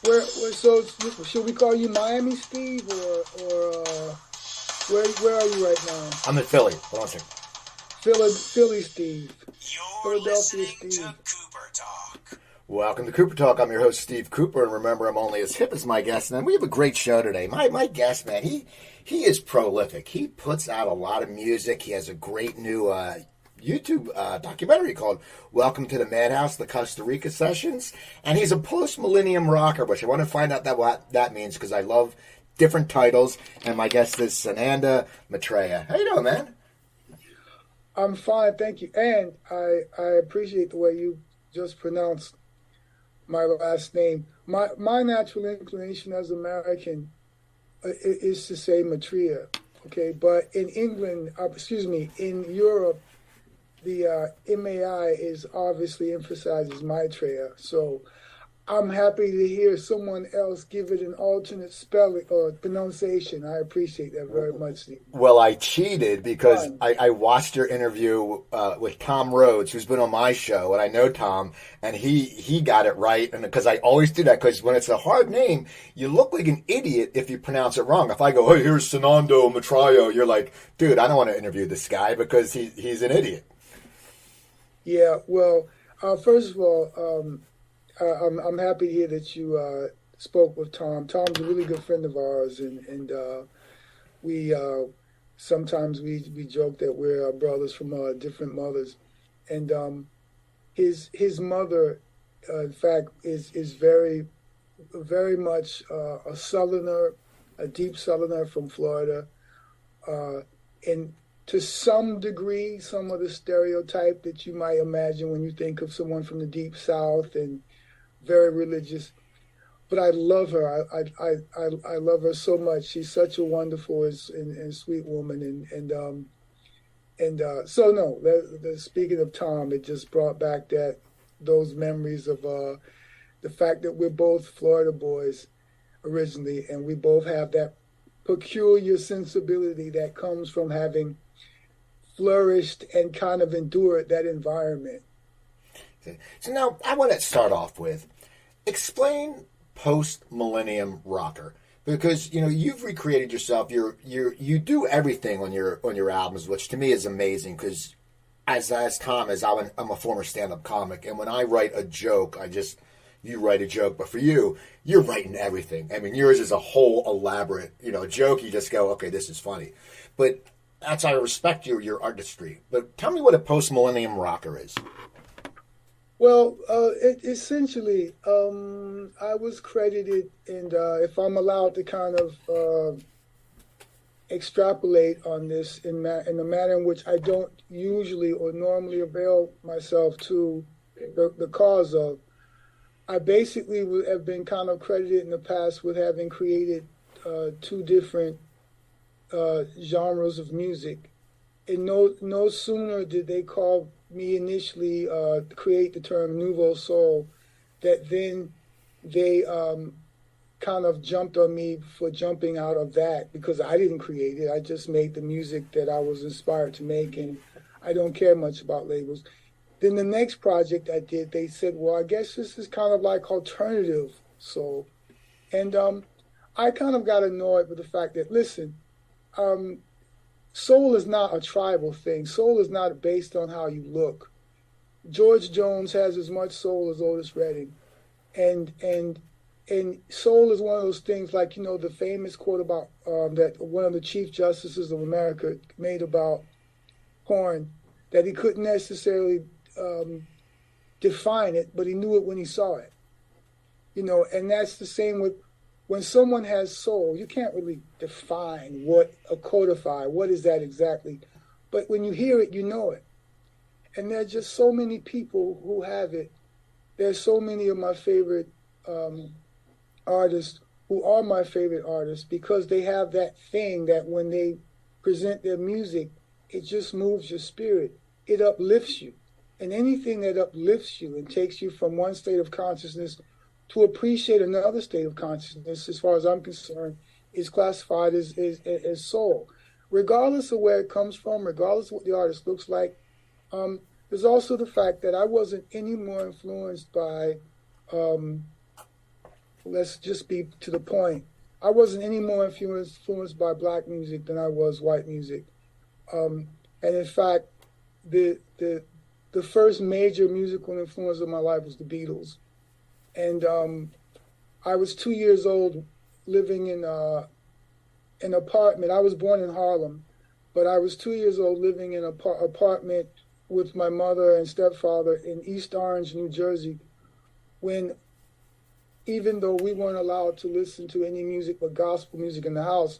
So should we call you Miami Steve or where are you right now? I'm in Philly. Hold on a second. Philly Steve. You're Philadelphia listening Steve. to Cooper Talk. Welcome to Cooper Talk. I'm your host, Steve Cooper, and remember, I'm only as hip as my guest. And we have a great show today. My guest, man, he is prolific. He puts out a lot of music. He has a great new YouTube documentary called Welcome to the Madhouse, the Costa Rica Sessions. And he's a post-millennium rocker, which I want to find out what that means because I love different titles. And my guest is Sananda Maitreya. How you doing, man? I'm fine, thank you. And I appreciate the way you just pronounced my last name. My natural inclination as American is to say Maitreya, okay? But in England, in Europe, the MAI is obviously emphasized as Maitreya. So I'm happy to hear someone else give it an alternate spelling or pronunciation. I appreciate that very much, Steve. Well, I cheated because I watched your interview with Tom Rhodes, who's been on my show, and I know Tom, and he got it right. And because I always do that, because when it's a hard name, you look like an idiot if you pronounce it wrong. If I go, "Hey, here's Sananda Maitreya," you're like, "Dude, I don't want to interview this guy because he's an idiot." Yeah. Well, first of all. I'm happy to hear that you spoke with Tom. Tom's a really good friend of ours, and we sometimes we joke that we're brothers from different mothers. And his mother, in fact, is very much a Southerner, a deep Southerner from Florida, and to some degree, some of the stereotype that you might imagine when you think of someone from the deep South and very religious, but I love her. I love her so much. She's such a wonderful and sweet woman. So no. Speaking of Tom, it just brought back those memories of the fact that we're both Florida boys originally, and we both have that peculiar sensibility that comes from having flourished and kind of endured that environment. So now I want to start off with explain post-millennium rocker, because you've recreated yourself. You do everything on your albums, which to me is amazing. Because as Tom is, I'm a former stand-up comic, and when I write a joke, you write a joke, but for you're writing everything. I mean, yours is a whole elaborate joke. You just go, okay, this is funny, but that's I respect your artistry. But tell me what a post-millennium rocker is. Well, essentially, I was credited, and if I'm allowed to kind of extrapolate on this in a manner in which I don't usually or normally avail myself to the cause of, I basically have been kind of credited in the past with having created two different genres of music. And no sooner did they call me initially create the term Nouveau Soul, that then they kind of jumped on me for jumping out of that, because I didn't create it. I just made the music that I was inspired to make, and I don't care much about labels. Then the next project I did, they said, well, I guess this is kind of like alternative soul. And I kind of got annoyed with the fact that, listen, soul is not a tribal thing. Soul is not based on how you look. George Jones has as much soul as Otis Redding. And soul is one of those things, like, the famous quote about that one of the Chief Justices of America made about porn, that he couldn't necessarily define it, but he knew it when he saw it. And that's the same with when someone has soul. You can't really define codify, what is that exactly? But when you hear it, you know it. And there are just so many people who have it. There's so many of my favorite artists who are my favorite artists because they have that thing that when they present their music, it just moves your spirit. It uplifts you. And anything that uplifts you and takes you from one state of consciousness to appreciate another state of consciousness, as far as I'm concerned, is classified as soul. Regardless of where it comes from, regardless of what the artist looks like, there's also the fact that I wasn't any more influenced by let's just be to the point. I wasn't any more influenced by black music than I was white music. And in fact, the the the first major musical influence of my life was the Beatles. And I was 2 years old, living in an apartment. I was born in Harlem, but I was 2 years old, living in an apartment with my mother and stepfather in East Orange, New Jersey, when even though we weren't allowed to listen to any music but gospel music in the house,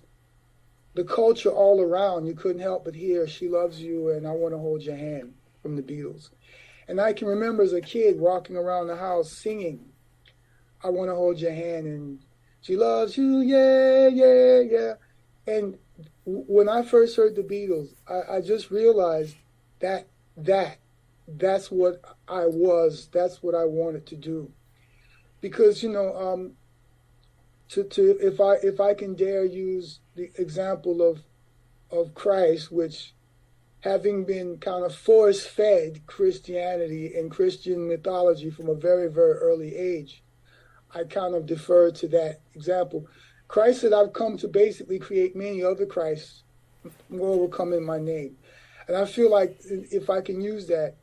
the culture all around, you couldn't help but hear "She Loves You" and "I Want to Hold Your Hand" from the Beatles. And I can remember as a kid walking around the house singing "I Want to Hold Your Hand" and "She Loves You, yeah, yeah, yeah." And when I first heard the Beatles, I just realized that that's what I was. That's what I wanted to do. Because if I can dare use the example of Christ, which having been kind of force fed Christianity and Christian mythology from a very, very early age, I kind of defer to that example. Christ said, "I've come to basically create many other Christs. More will come in my name." And I feel like if I can use that,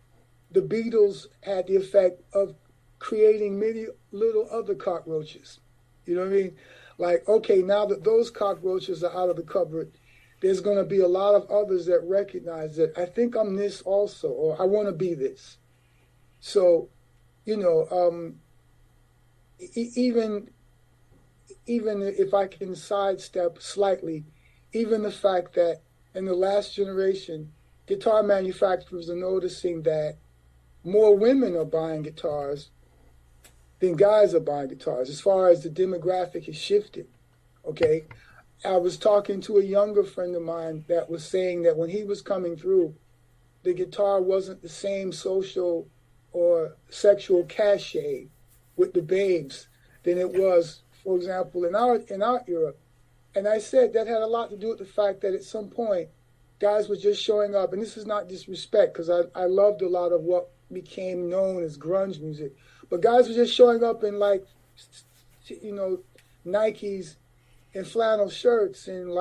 the Beatles had the effect of creating many little other cockroaches. You know what I mean? Like, okay, now that those cockroaches are out of the cupboard, there's going to be a lot of others that recognize that I think I'm this also, or I want to be this. So, even if I can sidestep slightly, even the fact that in the last generation, guitar manufacturers are noticing that more women are buying guitars than guys are buying guitars, as far as the demographic has shifted. Okay. I was talking to a younger friend of mine that was saying that when he was coming through, the guitar wasn't the same social or sexual cachet with the babes than it was, for example, in our era. And I said that had a lot to do with the fact that at some point, guys were just showing up, and this is not disrespect, because I loved a lot of what became known as grunge music, but guys were just showing up in Nikes and flannel shirts and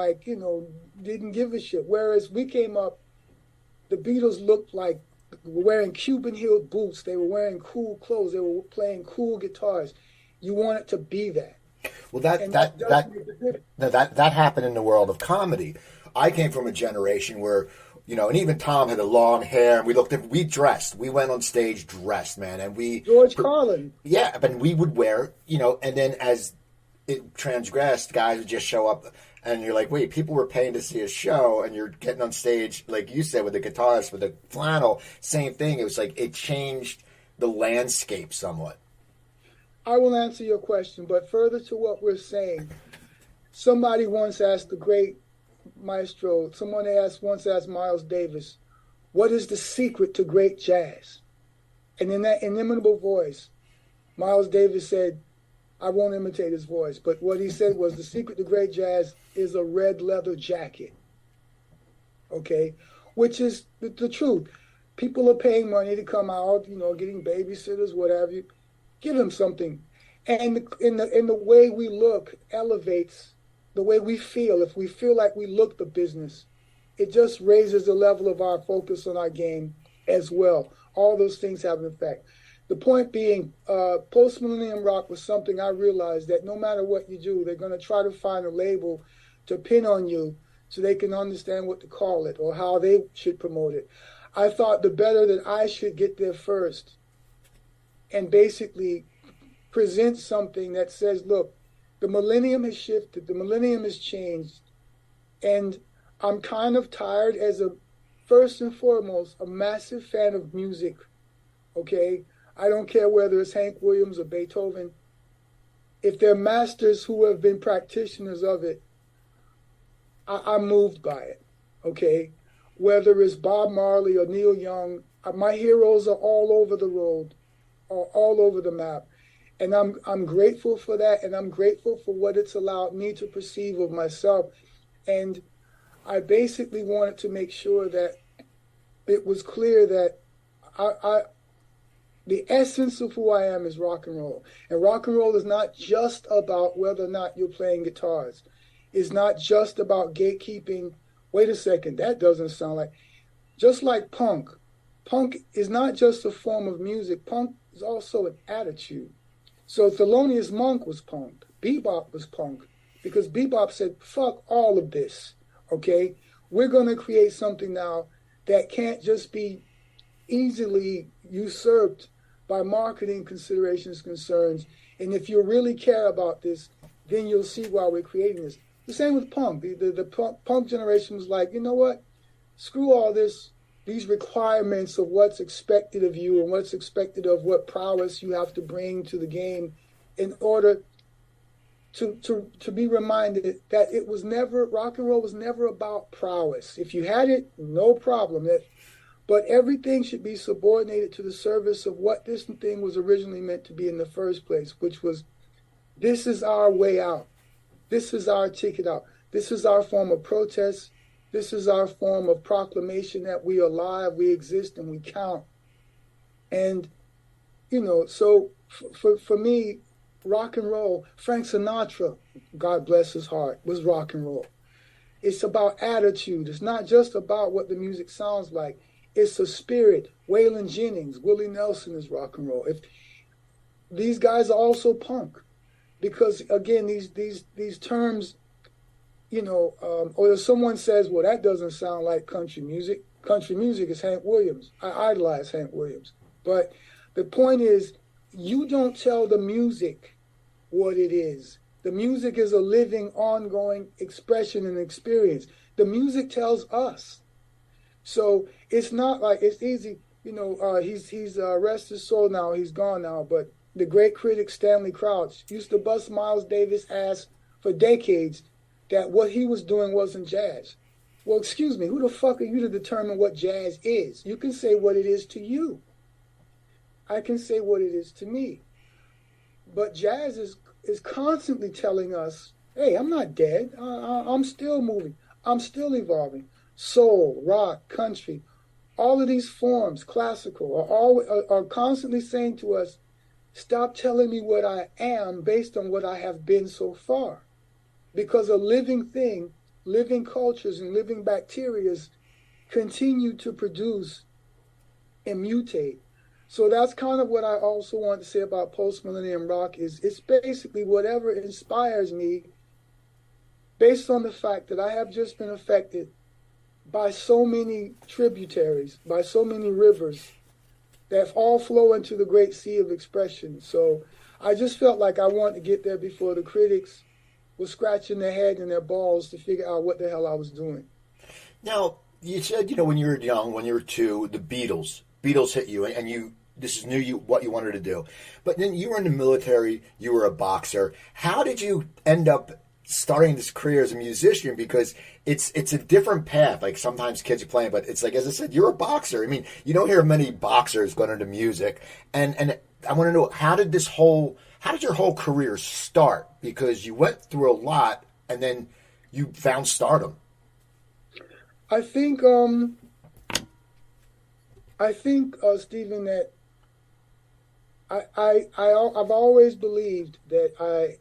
didn't give a shit. Whereas we came up, the Beatles looked like were wearing Cuban heeled boots. They were wearing cool clothes. They were playing cool guitars. You wanted to be that. Well, that happened in the world of comedy. I came from a generation where, and even Tom had a long hair, and we dressed. We went on stage dressed, man, and George Carlin. Yeah, but we would wear, and then as it transgressed, guys would just show up, and you're like, wait, people were paying to see a show, and you're getting on stage, like you said, with the guitarist, with the flannel, same thing. It was like it changed the landscape somewhat. I will answer your question, but further to what we're saying, somebody once asked the great maestro, once asked Miles Davis, what is the secret to great jazz? And in that inimitable voice, Miles Davis said, I won't imitate his voice, but what he said was the secret to great jazz is a red leather jacket. Okay? Which is the truth. People are paying money to come out, getting babysitters, what have you. Give them something. And in the way we look elevates the way we feel. If we feel like we look the business, it just raises the level of our focus on our game as well. All those things have an effect. The point being, post-millennium rock was something I realized that no matter what you do, they're going to try to find a label to pin on you so they can understand what to call it or how they should promote it. I thought the better that I should get there first and basically present something that says, look, the millennium has shifted, the millennium has changed, and I'm kind of tired first and foremost, a massive fan of music, okay? I don't care whether it's Hank Williams or Beethoven. If they're masters who have been practitioners of it, I'm moved by it, okay? Whether it's Bob Marley or Neil Young, my heroes are all over the road, or all over the map. And I'm grateful for that, and I'm grateful for what it's allowed me to perceive of myself. And I basically wanted to make sure that it was clear that The essence of who I am is rock and roll. And rock and roll is not just about whether or not you're playing guitars. It's not just about gatekeeping. Wait a second, that doesn't sound like. Just like punk. Punk is not just a form of music. Punk is also an attitude. So Thelonious Monk was punk. Bebop was punk. Because bebop said, fuck all of this, okay? We're going to create something now that can't just be easily usurped by marketing considerations, concerns. And if you really care about this, then you'll see why we're creating this. The same with punk. The punk generation was like, you know what? Screw all this, these requirements of what's expected of you and what's expected of what prowess you have to bring to the game in order to be reminded that it was never, rock and roll was never about prowess. If you had it, no problem. But everything should be subordinated to the service of what this thing was originally meant to be in the first place, which was, this is our way out. This is our ticket out. This is our form of protest. This is our form of proclamation that we are alive, we exist, and we count. And, you know, so for me, rock and roll, Frank Sinatra, God bless his heart, was rock and roll. It's about attitude. It's not just about what the music sounds like. It's a spirit. Waylon Jennings, Willie Nelson is rock and roll. If these guys are also punk, because again, these terms, you know, or if someone says, well, that doesn't sound like country music. Country music is Hank Williams. I idolize Hank Williams. But the point is, you don't tell the music what it is. The music is a living, ongoing expression and experience. The music tells us. So it's not like it's easy, you know. He's rest his soul now. He's gone now. But the great critic Stanley Crouch used to bust Miles Davis' ass for decades that what he was doing wasn't jazz. Well, excuse me, who the fuck are you to determine what jazz is? You can say what it is to you. I can say what it is to me. But jazz is constantly telling us, hey, I'm not dead. I'm still moving. I'm still evolving. Soul, rock, country, all of these forms, classical, are constantly saying to us, stop telling me what I am based on what I have been so far. Because a living thing, living cultures and living bacteria continue to produce and mutate. So that's kind of what I also want to say about post-millennium rock is it's basically whatever inspires me based on the fact that I have just been affected by so many tributaries, by so many rivers that all flow into the great sea of expression. So I just felt like I wanted to get there before the critics were scratching their head and their balls to figure out what the hell I was doing. Now, you said, you know, when you were young, when you were 2, the Beatles hit you, and this is what you wanted to do. But then you were in the military, you were a boxer. How did you end up starting this career as a musician? Because it's a different path. Like sometimes kids are playing, but it's like, as I said, you're a boxer. I mean, you don't hear many boxers going into music. And I want to know, how did your whole career start? Because you went through a lot and then you found stardom. I think, Stephen, that I've always believed that I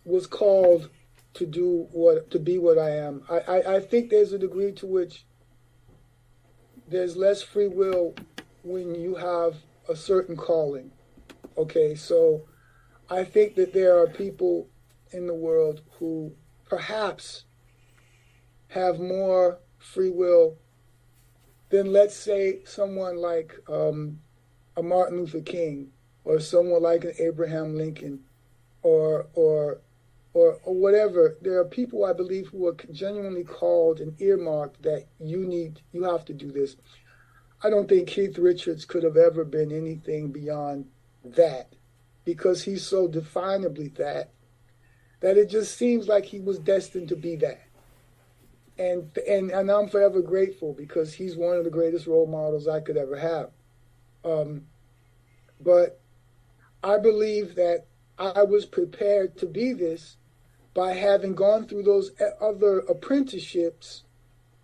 was called to be what I am. I think there's a degree to which there's less free will when you have a certain calling. Okay, so I think that there are people in the world who perhaps have more free will than, let's say, someone like a Martin Luther King or someone like an Abraham Lincoln or whatever. There are people, I believe, who are genuinely called and earmarked that you have to do this. I don't think Keith Richards could have ever been anything beyond that, because he's so definably that it just seems like he was destined to be that. And I'm forever grateful, because he's one of the greatest role models I could ever have. But I believe that I was prepared to be this by having gone through those other apprenticeships,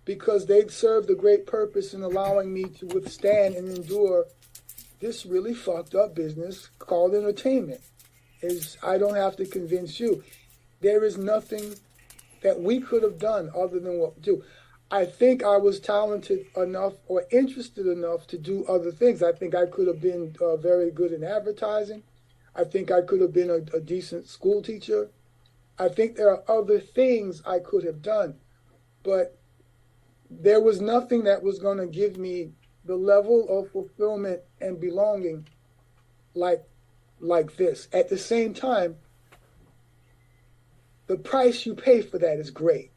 because they'd served a great purpose in allowing me to withstand and endure this really fucked up business called entertainment. I don't have to convince you. There is nothing that we could have done other than what we do. I think I was talented enough or interested enough to do other things. I think I could have been very good in advertising. I think I could have been a decent school teacher. I think there are other things I could have done, but there was nothing that was going to give me the level of fulfillment and belonging like this. At the same time, the price you pay for that is great.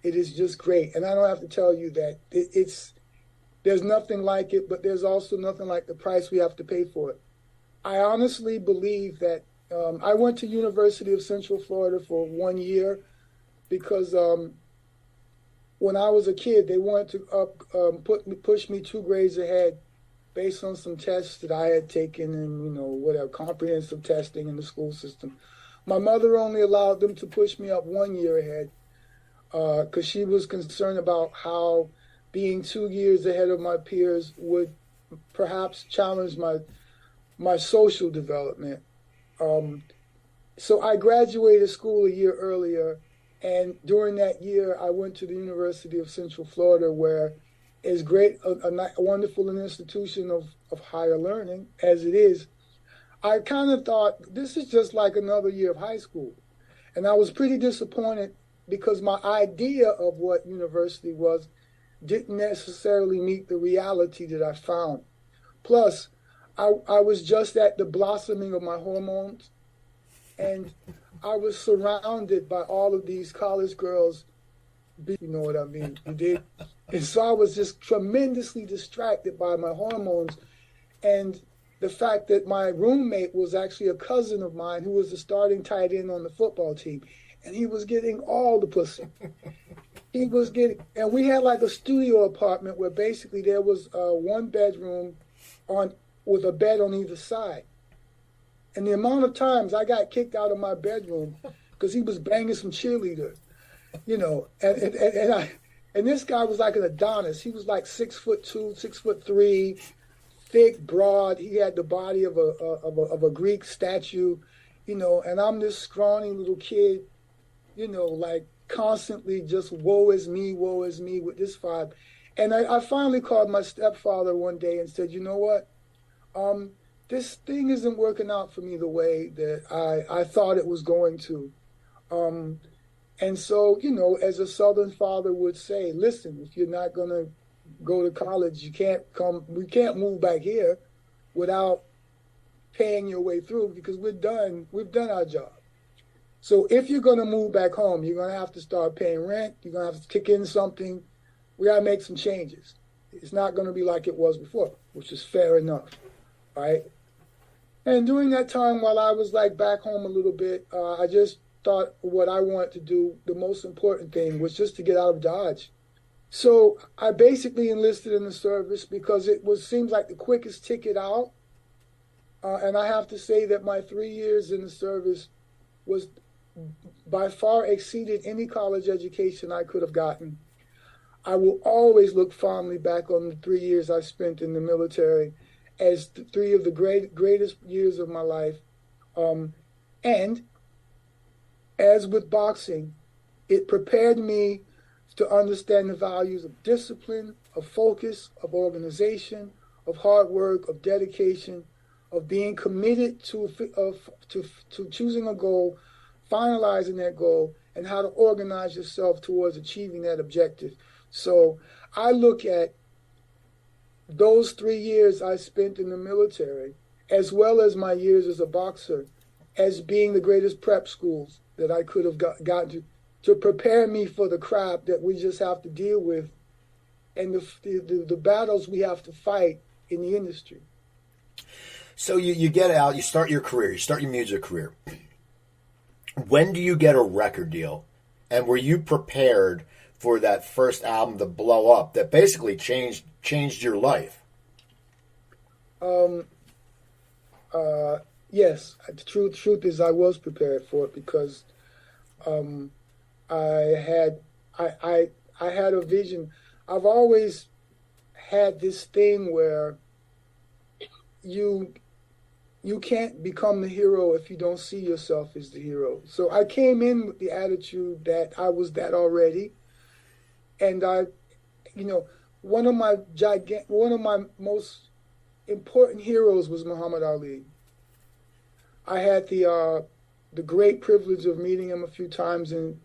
It is just great. And I don't have to tell you that there's nothing like it, but there's also nothing like the price we have to pay for it. I honestly believe that I went to University of Central Florida for 1 year because when I was a kid, they wanted to push me 2 grades ahead based on some tests that I had taken and, whatever, comprehensive testing in the school system. My mother only allowed them to push me up 1 year ahead because she was concerned about how being 2 years ahead of my peers would perhaps challenge my social development. So I graduated school a year earlier, and during that year, I went to the University of Central Florida, where is great, a wonderful institution of higher learning as it is. I kind of thought this is just like another year of high school, and I was pretty disappointed because my idea of what university was didn't necessarily meet the reality that I found. Plus, I was just at the blossoming of my hormones, and I was surrounded by all of these college girls. You know what I mean? You did? And so I was just tremendously distracted by my hormones and the fact that my roommate was actually a cousin of mine who was the starting tight end on the football team. And he was getting all the pussy. He was getting, and we had like a studio apartment where basically there was 1 bedroom with a bed on either side. And the amount of times I got kicked out of my bedroom because he was banging some cheerleader, and this guy was like an Adonis. He was like 6'2", 6'3", thick, broad. He had the body of a Greek statue, and I'm this scrawny little kid, like constantly just woe is me with this vibe. And I finally called my stepfather one day and said, you know what? This thing isn't working out for me the way that I thought it was going to. And so, as a Southern father would say, listen, if you're not going to go to college, we can't move back here without paying your way through because we've done our job. So if you're going to move back home, you're going to have to start paying rent. You're going to have to kick in something. We got to make some changes. It's not going to be like it was before, which is fair enough. Right? And during that time, while I was like back home a little bit, I just thought what I wanted to do, the most important thing was just to get out of Dodge. So I basically enlisted in the service because seems like the quickest ticket out. And I have to say that my 3 years in the service was by far exceeded any college education I could have gotten. I will always look fondly back on the 3 years I spent in the military as 3 of the greatest years of my life. And as with boxing, it prepared me to understand the values of discipline, of focus, of organization, of hard work, of dedication, of being committed to choosing a goal, finalizing that goal, and how to organize yourself towards achieving that objective. So I look at those 3 years I spent in the military, as well as my years as a boxer, as being the greatest prep schools that I could have gotten to prepare me for the crap that we just have to deal with and the battles we have to fight in the industry. So you get out, you start your career, you start your music career. When do you get a record deal? And were you prepared for that first album to blow up that basically changed your life? Yes. The truth is I was prepared for it because I had a vision. I've always had this thing where you you can't become the hero if you don't see yourself as the hero. So I came in with the attitude that I was that already, and you know, one of my most important heroes was Muhammad Ali. I had the great privilege of meeting him a few times, and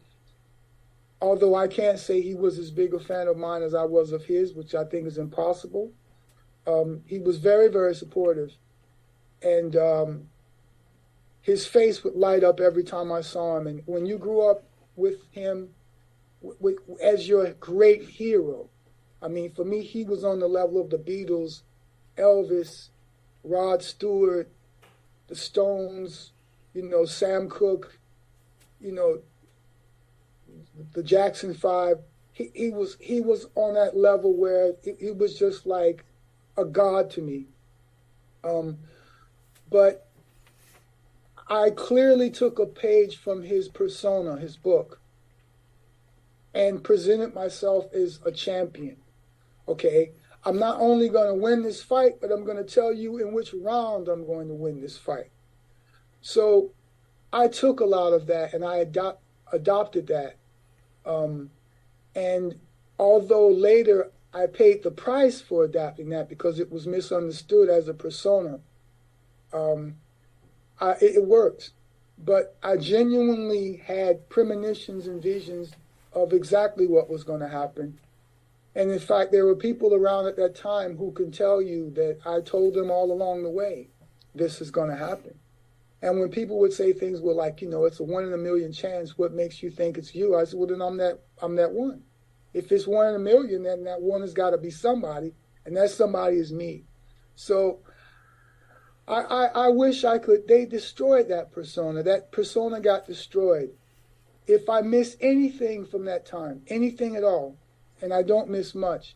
although I can't say he was as big a fan of mine as I was of his, which I think is impossible, he was very, very supportive. And his face would light up every time I saw him. And when you grew up with him as your great hero, I mean, for me, he was on the level of the Beatles, Elvis, Rod Stewart, the Stones, Sam Cooke, the Jackson Five. He was on that level where he was just like a god to me. But I clearly took a page from his persona, his book, and presented myself as a champion. Okay, I'm not only going to win this fight, but I'm going to tell you in which round I'm going to win this fight. So I took a lot of that and I adopted that. And although later I paid the price for adapting that because it was misunderstood as a persona, it worked. But I genuinely had premonitions and visions of exactly what was going to happen. And in fact, there were people around at that time who can tell you that I told them all along the way, this is going to happen. And when people would say things were like, it's a 1 in a million chance, what makes you think it's you? I said, well, then I'm that one. If it's 1 in a million, then that one has got to be somebody, and that somebody is me. So I wish I could. They destroyed that persona. That persona got destroyed. If I miss anything from that time, anything at all, and I don't miss much,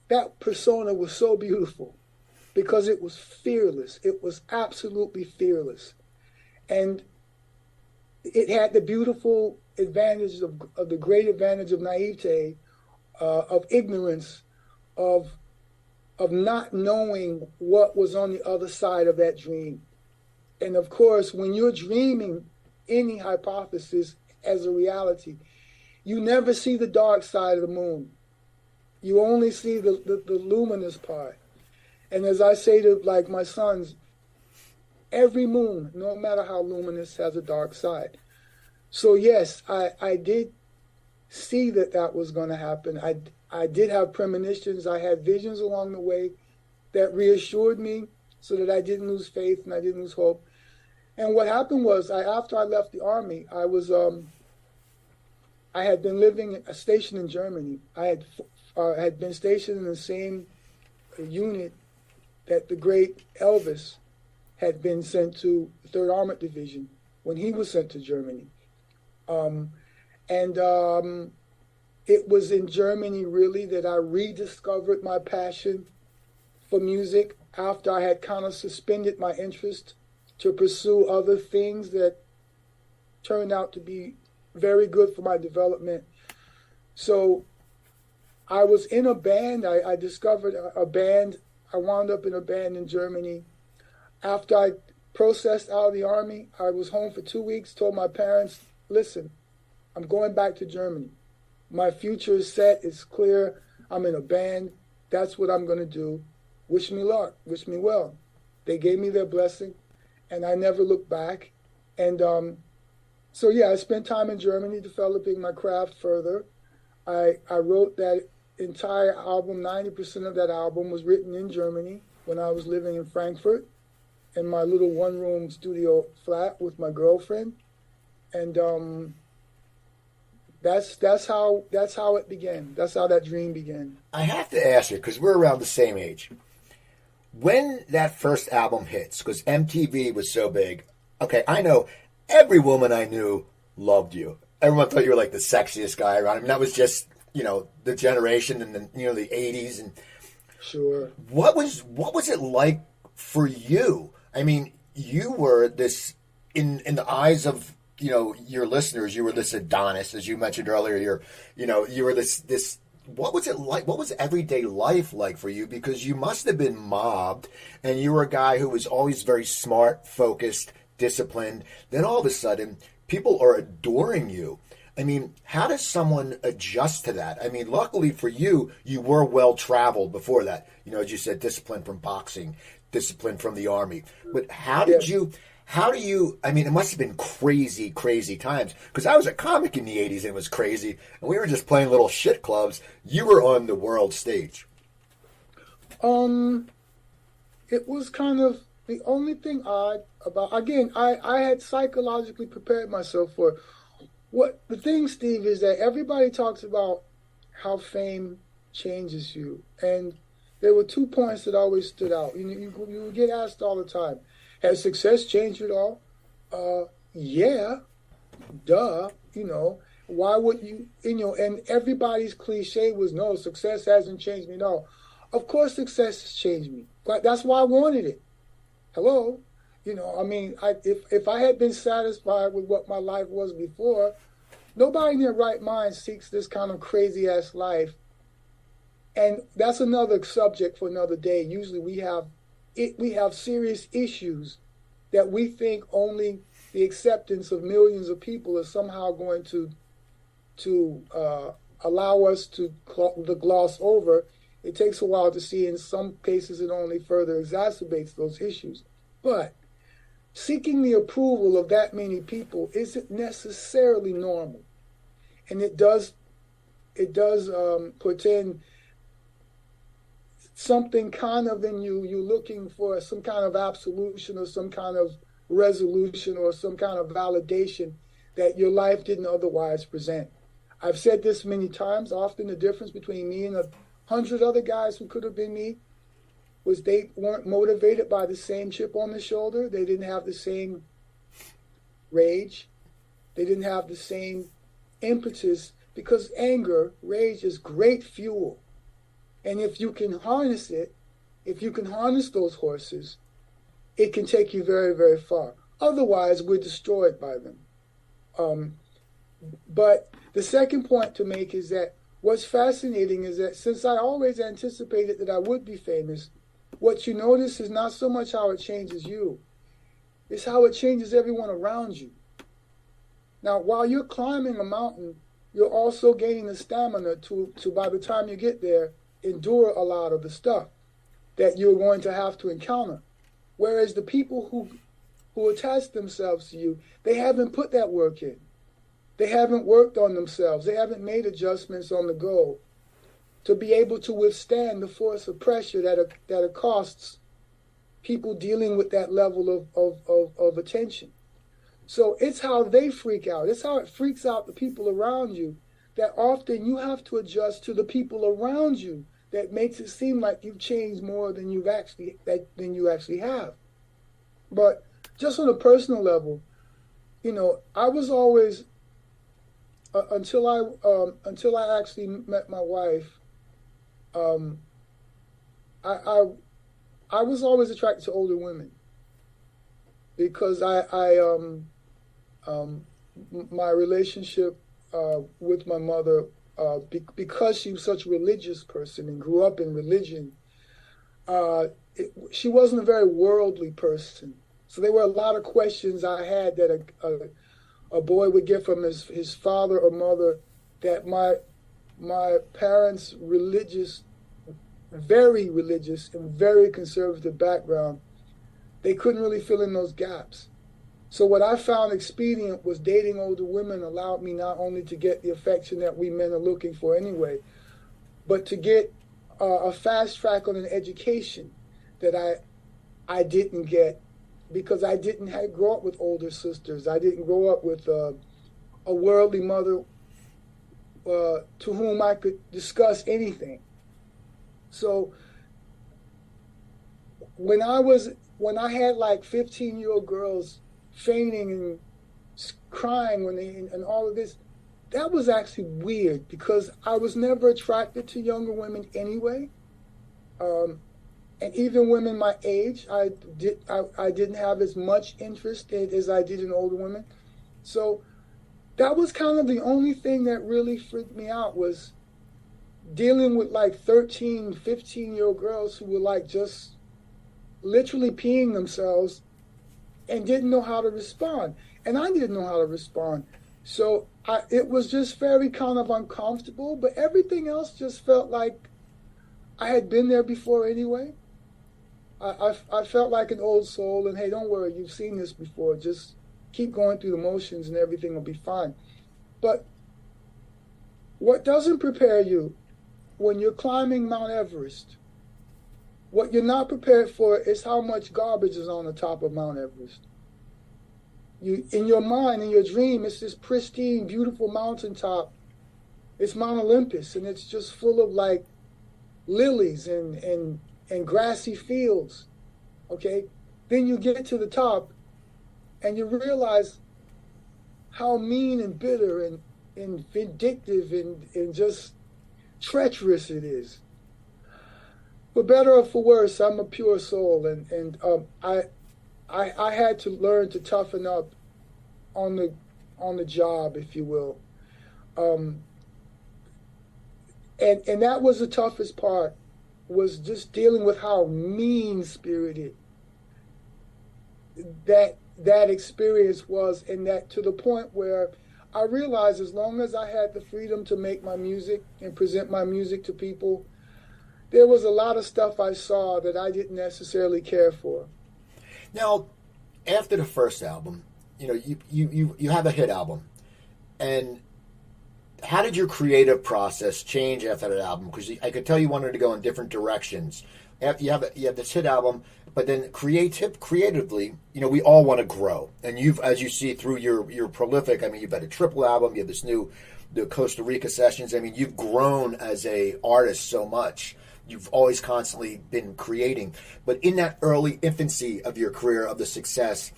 that persona was so beautiful because it was fearless. It was absolutely fearless. And it had the beautiful advantage of the great advantage of naivete, of ignorance, of not knowing what was on the other side of that dream. And of course, when you're dreaming any hypothesis as a reality, you never see the dark side of the moon. You only see the luminous part. And as I say to my sons, every moon, no matter how luminous, has a dark side. So yes, I did see that was going to happen. I did have premonitions. I had visions along the way that reassured me so that I didn't lose faith and I didn't lose hope. And what happened was, after I left the Army, I had been living a station in Germany. I had been stationed in the same unit that the great Elvis had been sent to, the 3rd Armored Division, when he was sent to Germany. It was in Germany, really, that I rediscovered my passion for music after I had kind of suspended my interest to pursue other things that turned out to be very good for my development. So I was in a band. I discovered a band. I wound up in a band in Germany. After I processed out of the Army, I was home for 2 weeks, told my parents, listen, I'm going back to Germany. My future is set, it's clear. I'm in a band. That's what I'm going to do. Wish me luck. Wish me well. They gave me their blessing, and I never looked back. And so, yeah, I spent time in Germany developing my craft further. I wrote that entire album. 90% of that album was written in Germany when I was living in Frankfurt in my little one-room studio flat with my girlfriend. And that's how it began. That's how that dream began. I have to ask you, because we're around the same age. When that first album hits, because MTV was so big, okay, I know every woman I knew loved you. Everyone thought you were like the sexiest guy around. I mean, that was just, the generation and the, the 80s. And sure. What was it like for you? I mean, you were this, in the eyes of, your listeners, you were this Adonis, as you mentioned earlier. You were this what was it like? What was everyday life like for you? Because you must have been mobbed, and you were a guy who was always very smart, focused, disciplined. Then all of a sudden, people are adoring you. I mean, how does someone adjust to that? I mean, luckily for you, you were well traveled before that. You know, as you said, discipline from boxing, discipline from the army. But how did you? How do you, I mean, it must have been crazy, crazy times. Because I was a comic in the 80s and it was crazy. And we were just playing little shit clubs. You were on the world stage. It was kind of the only thing odd about, again, I had psychologically prepared myself for it. What the thing, Steve, is that everybody talks about how fame changes you. And there were 2 points that always stood out. You would get asked all the time, has success changed you at all? Yeah, duh. Why would you, and everybody's cliche was, no, success hasn't changed me. No, of course success has changed me. But that's why I wanted it. Hello? I mean, if I had been satisfied with what my life was before, nobody in their right mind seeks this kind of crazy-ass life. And that's another subject for another day. Usually we have serious issues that we think only the acceptance of millions of people is somehow going to allow us to gloss over. It takes a while to see. In some cases, it only further exacerbates those issues. But seeking the approval of that many people isn't necessarily normal, and it does portend something kind of in you. You're looking for some kind of absolution or some kind of resolution or some kind of validation that your life didn't otherwise present. I've said this many times. Often the difference between me and 100 other guys who could have been me was they weren't motivated by the same chip on the shoulder. They didn't have the same rage. They didn't have the same impetus, because anger, rage is great fuel. And if you can harness it, if you can harness those horses, it can take you very, very far. Otherwise, we're destroyed by them. But the second point to make is that what's fascinating is that since I always anticipated that I would be famous, what you notice is not so much how it changes you, it's how it changes everyone around you. Now, while you're climbing a mountain, you're also gaining the stamina to by the time you get there, endure a lot of the stuff that you're going to have to encounter. Whereas the people who attach themselves to you, they haven't put that work in. They haven't worked on themselves. They haven't made adjustments on the go to be able to withstand the force of pressure that accosts people dealing with that level of attention. So it's how they freak out. It's how it freaks out the people around you, that often you have to adjust to the people around you, that makes it seem like you've changed more than you actually have. But just on a personal level, I was always until I actually met my wife, I was always attracted to older women, because my relationship with my mother, because she was such a religious person and grew up in religion, she wasn't a very worldly person. So there were a lot of questions I had that a boy would get from his father or mother, that my parents' very religious and very conservative background, they couldn't really fill in those gaps. So what I found expedient was dating older women allowed me not only to get the affection that we men are looking for anyway, but to get a fast track on an education that I didn't get, because I didn't grow up with older sisters. I didn't grow up with a worldly mother to whom I could discuss anything. So when I had like 15-year-old girls fainting and crying and all of this, that was actually weird, because I was never attracted to younger women anyway. And even women my age, I didn't have as much interest in as I did in older women. So that was kind of the only thing that really freaked me out, was dealing with like 13, 15-year-old girls who were like just literally peeing themselves and didn't know how to respond. And I didn't know how to respond. So it was just very kind of uncomfortable, but everything else just felt like I had been there before anyway. I felt like an old soul, and hey, don't worry, you've seen this before. Just keep going through the motions and everything will be fine. But what doesn't prepare you when you're climbing Mount Everest, what you're not prepared for is how much garbage is on the top of Mount Everest. You, in your mind, in your dream, it's this pristine, beautiful mountaintop. It's Mount Olympus, and it's just full of like lilies and grassy fields. Okay? Then you get to the top and you realize how mean and bitter and vindictive and just treacherous it is. For better or for worse, I'm a pure soul, and I had to learn to toughen up on the job, if you will, and that was the toughest part, was just dealing with how mean spirited that experience was, and that to the point where I realized as long as I had the freedom to make my music and present my music to people, there was a lot of stuff I saw that I didn't necessarily care for. Now, after the first album, you know, you have a hit album, and how did your creative process change after that album? Because I could tell you wanted to go in different directions. After you have this hit album, but then creatively, you know, we all want to grow, and you've, as you see through your prolific. I mean, you've had a triple album. You have this new, the Costa Rica sessions. I mean, you've grown as a artist so much. You've always constantly been creating. But in that early infancy of your career, of the success,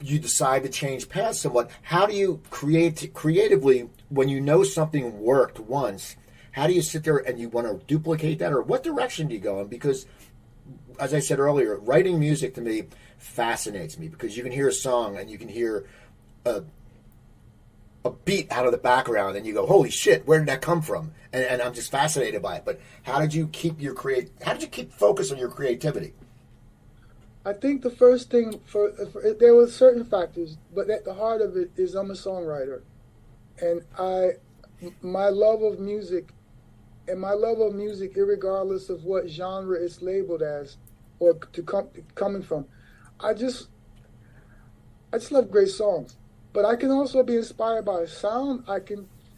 you decide to change paths somewhat. How do you create creatively when you know something worked once? How do you sit there and you want to duplicate that? Or what direction do you go in? Because, as I said earlier, writing music to me fascinates me, because you can hear a song and you can hear a beat out of the background and you go, holy shit, where did that come from? And I'm just fascinated by it. But how did you keep focus on your creativity? I think the first thing, there were certain factors, but at the heart of it is I'm a songwriter. And my love of music, irregardless of what genre it's labeled as or coming from, I just love great songs. But I can also be inspired by sound.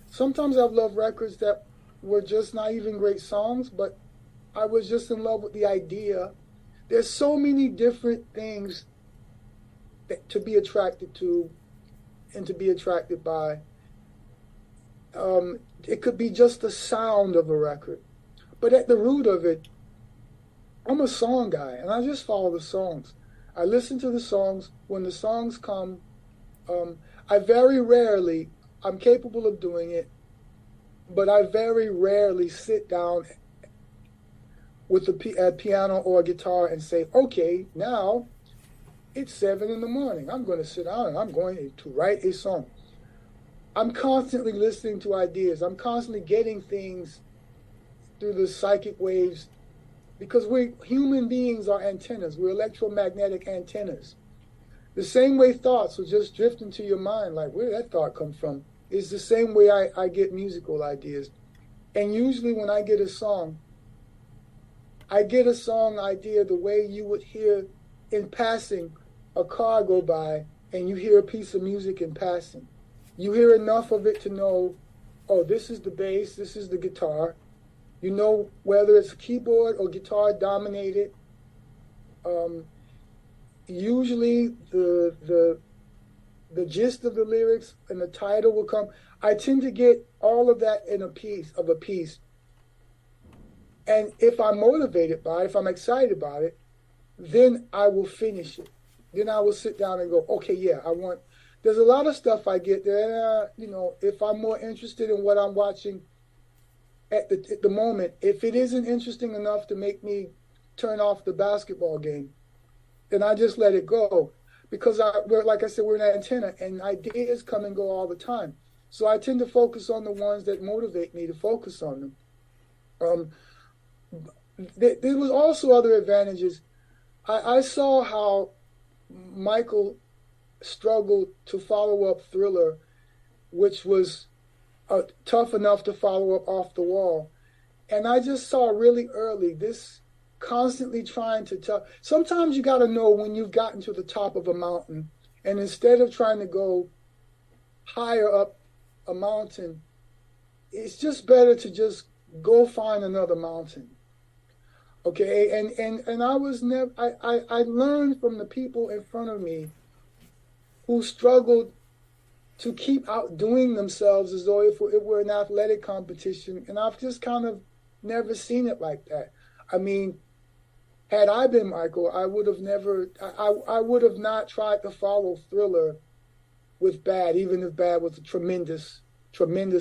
Sometimes I've loved records that were just not even great songs, but I was just in love with the idea. There's so many different things to be attracted to and to be attracted by. It could be just the sound of a record. But at the root of it, I'm a song guy, and I just follow the songs. I listen to the songs. When the songs come, I'm capable of doing it, but I very rarely sit down with a piano or a guitar and say, okay, now it's 7 a.m. I'm going to sit down and I'm going to write a song. I'm constantly listening to ideas. I'm constantly getting things through the psychic waves, because human beings are antennas. We're electromagnetic antennas. The same way thoughts will just drift into your mind, like, where did that thought come from? It's the same way I get musical ideas. And usually when I get a song idea the way you would hear in passing a car go by, and you hear a piece of music in passing. You hear enough of it to know, oh, this is the bass, this is the guitar. You know whether it's keyboard or guitar dominated. Usually the gist of the lyrics and the title will come. I tend to get all of that in a piece. And if I'm motivated by it, if I'm excited about it, then I will finish it. Then I will sit down and go, okay, yeah, there's a lot of stuff I get there, if I'm more interested in what I'm watching at the moment, if it isn't interesting enough to make me turn off the basketball game, then I just let it go. Because like I said, we're an antenna, and ideas come and go all the time. So I tend to focus on the ones that motivate me to focus on them. Um, there was also other advantages. I saw how Michael struggled to follow up Thriller, which was tough enough to follow up Off the Wall. And I just saw really early this constantly trying to tell. Sometimes you got to know when you've gotten to the top of a mountain, and instead of trying to go higher up a mountain, it's just better to just go find another mountain. Okay, and I was never I learned from the people in front of me who struggled to keep outdoing themselves as though if it were an athletic competition, and I've just kind of never seen it like that. I mean, had I been Michael, I would have never I would have not tried to follow Thriller with Bad, even if Bad was a tremendous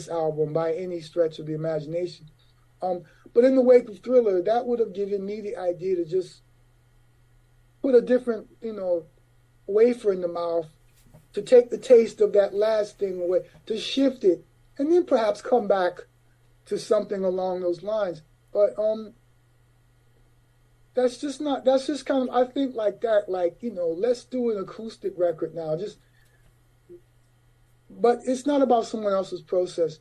album by any stretch of the imagination. But in the wake of Thriller, that would have given me the idea to just put a different, wafer in the mouth, to take the taste of that last thing away, to shift it, and then perhaps come back to something along those lines. But that's just kind of, I think like that, let's do an acoustic record now. But it's not about someone else's process.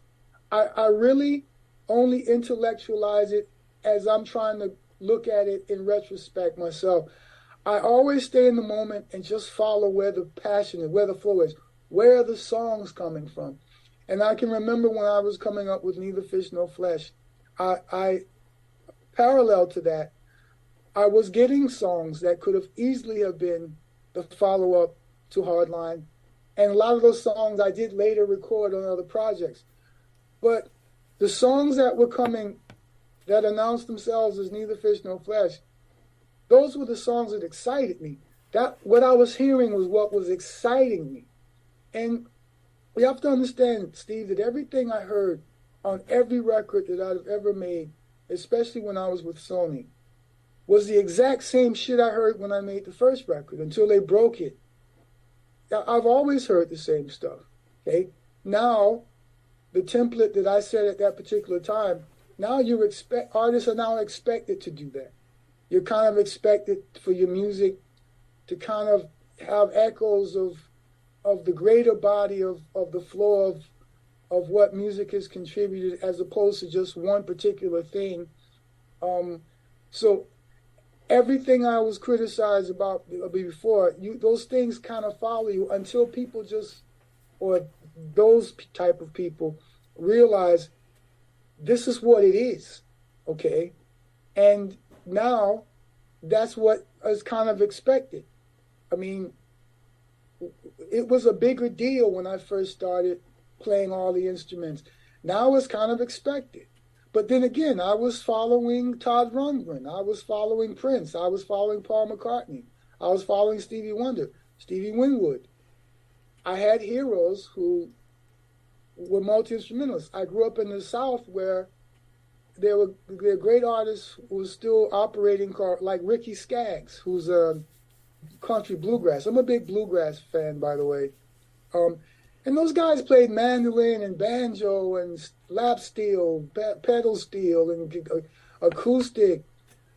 I really only intellectualize it as I'm trying to look at it in retrospect myself. I always stay in the moment and just follow where the passion is, where the flow is, where are the songs coming from. And I can remember when I was coming up with Neither Fish Nor Flesh, I parallel to that, I was getting songs that could have easily have been the follow-up to Hardline. And a lot of those songs I did later record on other projects. But the songs that were coming, that announced themselves as Neither Fish Nor Flesh, those were the songs that excited me. That what I was hearing was what was exciting me. And we have to understand, Steve, that everything I heard on every record that I've ever made, especially when I was with Sony, was the exact same shit I heard when I made the first record until they broke it. I've always heard the same stuff. Okay? Now, the template that I said at that particular time, now artists are now expected to do that. You're kind of expected for your music to kind of have echoes of the greater body of the flow of what music has contributed, as opposed to just one particular thing. So everything I was criticized about before, those things kind of follow you until people or those type of people realize this is what it is, okay? And now that's what is kind of expected. I mean, it was a bigger deal when I first started playing all the instruments. Now it's kind of expected. But then again, I was following Todd Rundgren. I was following Prince. I was following Paul McCartney. I was following Stevie Wonder, Stevie Winwood. I had heroes who were multi-instrumentalists. I grew up in the South where there were great artists who were still operating, like Ricky Skaggs, who's a country bluegrass. I'm a big bluegrass fan, by the way. And those guys played mandolin and banjo and lap steel, pedal steel, and acoustic.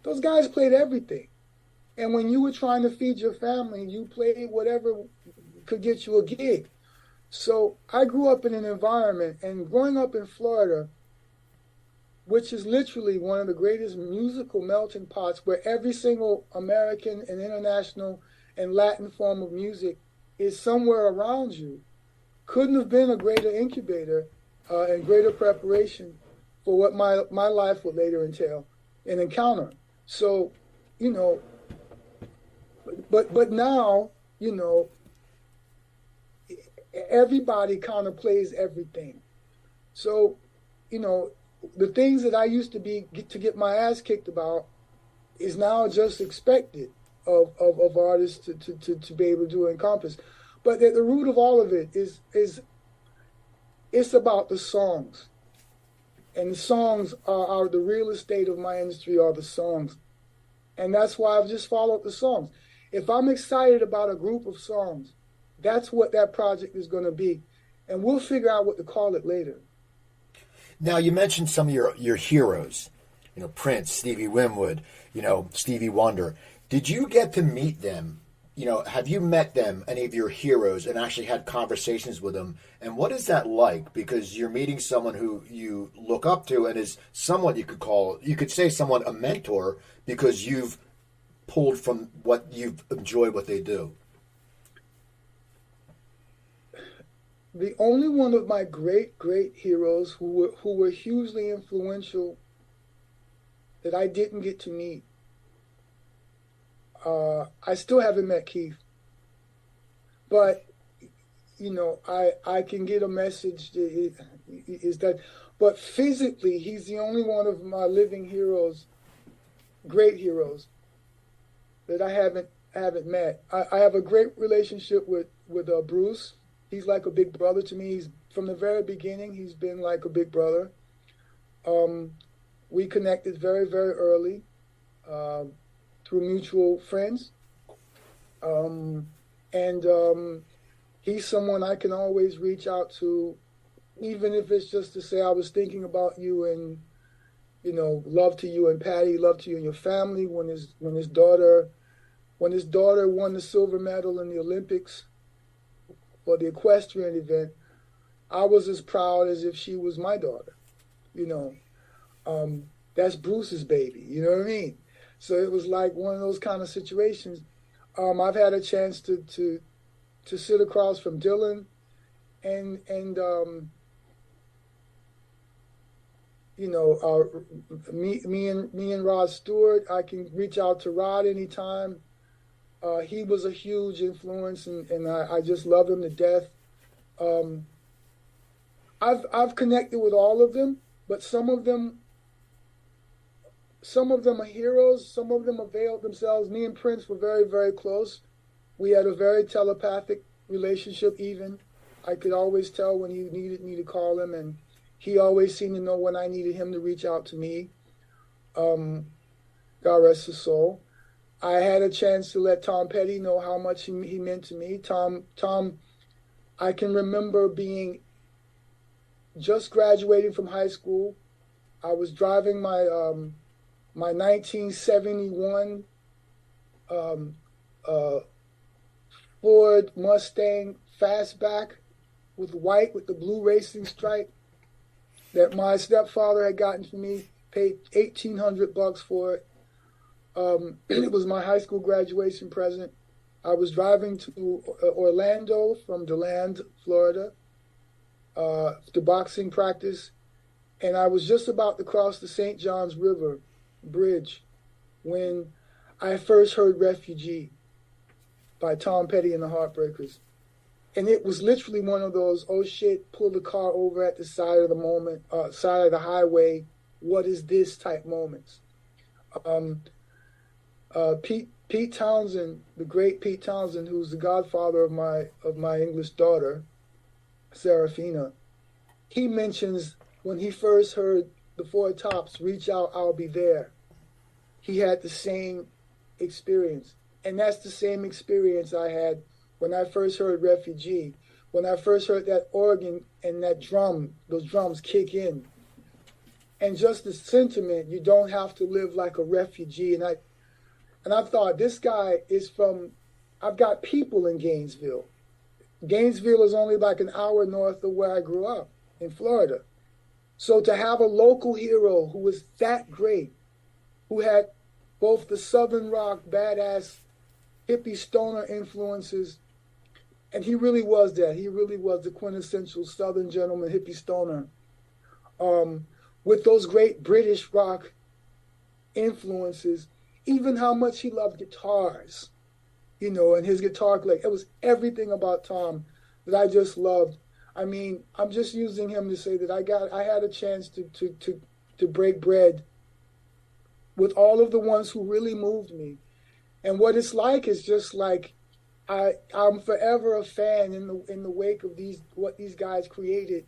Those guys played everything. And when you were trying to feed your family, you played whatever could get you a gig. So I grew up in an environment, and growing up in Florida, which is literally one of the greatest musical melting pots, where every single American and international and Latin form of music is somewhere around you, couldn't have been a greater incubator and greater preparation for what my life would later entail and encounter. So, but now, everybody kind of plays everything. So, the things that I used to get my ass kicked about is now just expected of artists to be able to do and encompass. But at the root of all of it is it's about the songs. And the songs are the real estate of my industry, are the songs. And that's why I've just followed the songs. If I'm excited about a group of songs, that's what that project is going to be. And we'll figure out what to call it later. Now, you mentioned some of your heroes. Prince, Stevie Winwood, Stevie Wonder. Did you get to meet them? Have you met them, any of your heroes, and actually had conversations with them? And what is that like? Because you're meeting someone who you look up to and is somewhat, you could say somewhat a mentor, because you've pulled from what you've enjoyed what they do. The only one of my great, great heroes who were hugely influential that I didn't get to meet, I still haven't met Keith, but I can get a message is that, but physically he's the only one of my living heroes, great heroes, that I haven't met. I have a great relationship with Bruce. He's like a big brother to me. He's from the very beginning. He's been like a big brother. We connected very, very early. Through mutual friends. He's someone I can always reach out to, even if it's just to say I was thinking about you and, love to you and Patty, love to you and your family. When his daughter won the silver medal in the Olympics for the equestrian event, I was as proud as if she was my daughter. That's Bruce's baby. You know what I mean? So it was like one of those kind of situations. I've had a chance to sit across from Dylan, and me and Rod Stewart. I can reach out to Rod anytime. He was a huge influence, and I just love him to death. I've connected with all of them, but some of them are heroes. Some of them availed themselves. Me and Prince were very, very close. We had a very telepathic relationship even. I could always tell when he needed me to call him, and he always seemed to know when I needed him to reach out to me. God rest his soul. I had a chance to let Tom Petty know how much he meant to me. Tom, I can remember being just graduating from high school. I was driving my 1971 Ford Mustang Fastback with the blue racing stripe that my stepfather had gotten for me. Paid $1,800 for it. It was my high school graduation present. I was driving to Orlando from DeLand, Florida, to boxing practice, and I was just about to cross the St. Johns River Bridge when I first heard Refugee by Tom Petty and the Heartbreakers. And it was literally one of those, oh shit, pull the car over at the side of the highway, what is this type moments. Pete Townsend, the great Pete Townsend, who's the godfather of my English daughter, Serafina, he mentions when he first heard the Four Tops, Reach Out, I'll Be There. He had the same experience. And that's the same experience I had when I first heard Refugee. When I first heard that organ and that drum, those drums kick in. And just the sentiment, you don't have to live like a refugee. And I thought, this guy is from, I've got people in Gainesville. Gainesville is only like an hour north of where I grew up in Florida. So to have a local hero who was that great, who had both the Southern rock, badass, hippie stoner influences, and he really was that. He really was the quintessential Southern gentleman, hippie stoner, with those great British rock influences, even how much he loved guitars, and his guitar collection. It was everything about Tom that I just loved. I mean, I'm just using him to say that I had a chance to break bread with all of the ones who really moved me. And what it's like is just like I'm forever a fan in the wake of what these guys created,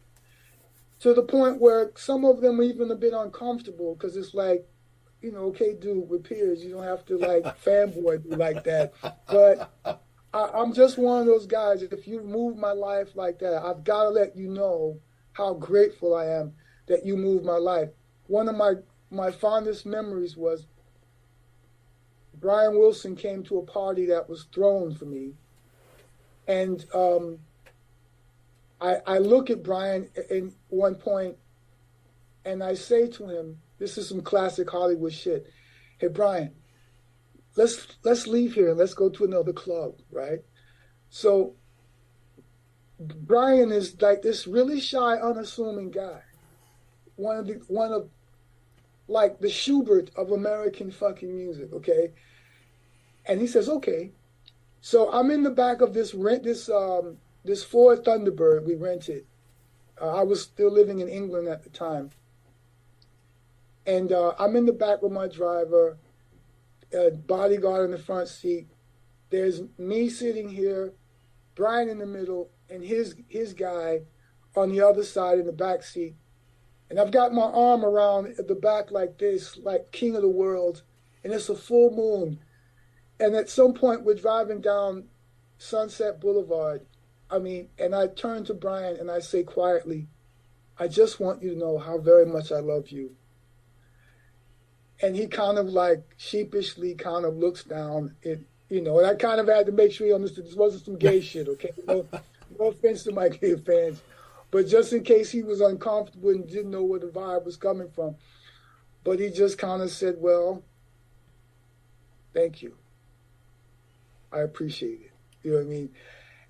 to the point where some of them are even a bit uncomfortable, because it's like, okay, dude, with peers, you don't have to like fanboy me like that. But I'm just one of those guys. If you move my life like that, I've got to let you know how grateful I am that you moved my life. One of my my fondest memories was Brian Wilson came to a party that was thrown for me. And I look at Brian at one point and I say to him, this is some classic Hollywood shit. Hey, Brian, let's leave here and let's go to another club, right? So Brian is like this really shy, unassuming guy. One of like the Schubert of American fucking music, okay? And he says, okay. So I'm in the back of this Ford Thunderbird we rented. I was still living in England at the time. And I'm in the back with my driver, a bodyguard in the front seat. There's me sitting here, Brian in the middle, and his guy on the other side in the back seat. And I've got my arm around the back like this, like king of the world, and it's a full moon. And at some point, we're driving down Sunset Boulevard. And I turn to Brian and I say quietly, I just want you to know how very much I love you. And he kind of like sheepishly kind of looks down, and I kind of had to make sure he understood this wasn't some gay shit, okay? No offense to my gay fans. But just in case he was uncomfortable and didn't know where the vibe was coming from. But he just kind of said, well, thank you. I appreciate it. You know what I mean?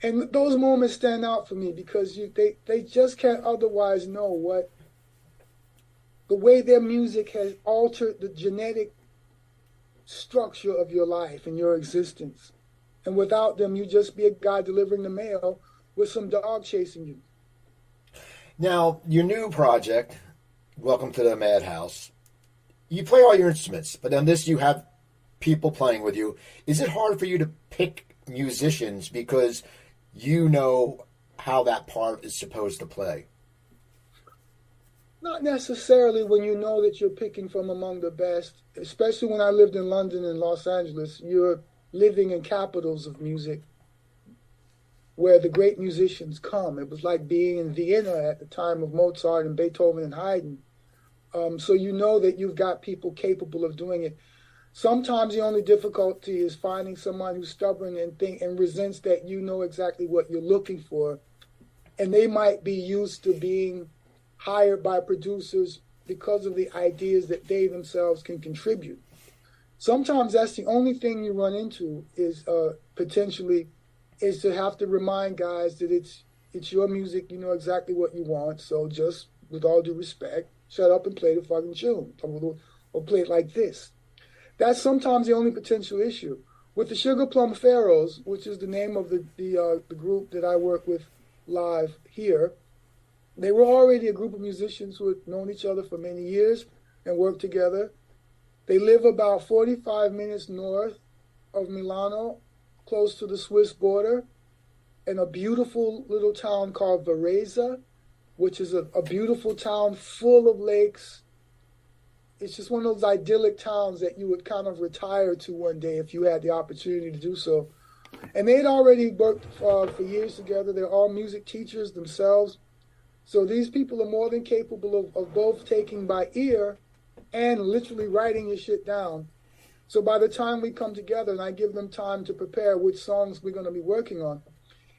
And those moments stand out for me because they just can't otherwise know what the way their music has altered the genetic structure of your life and your existence. And without them, you just be a guy delivering the mail with some dog chasing you. Now, your new project, Welcome to the Madhouse, you play all your instruments, but on this you have people playing with you. Is it hard for you to pick musicians because you know how that part is supposed to play? Not necessarily when you know that you're picking from among the best, especially when I lived in London and Los Angeles. You're living in capitals of music where the great musicians come. It was like being in Vienna at the time of Mozart and Beethoven and Haydn. So you know that you've got people capable of doing it. Sometimes the only difficulty is finding someone who's stubborn and resents that you know exactly what you're looking for. And they might be used to being hired by producers because of the ideas that they themselves can contribute. Sometimes that's the only thing you run into is potentially is to have to remind guys that it's your music, you know exactly what you want, so just with all due respect, shut up and play the fucking tune, or play it like this. That's sometimes the only potential issue. With the Sugar Plum Pharaohs, which is the name of the group that I work with live here, they were already a group of musicians who had known each other for many years and worked together. They live about 45 minutes north of Milano, close to the Swiss border, in a beautiful little town called Varese, which is a beautiful town full of lakes. It's just one of those idyllic towns that you would kind of retire to one day if you had the opportunity to do so. And they had already worked for years together. They're all music teachers themselves. So these people are more than capable of both taking by ear and literally writing your shit down. So by the time we come together and I give them time to prepare which songs we're going to be working on,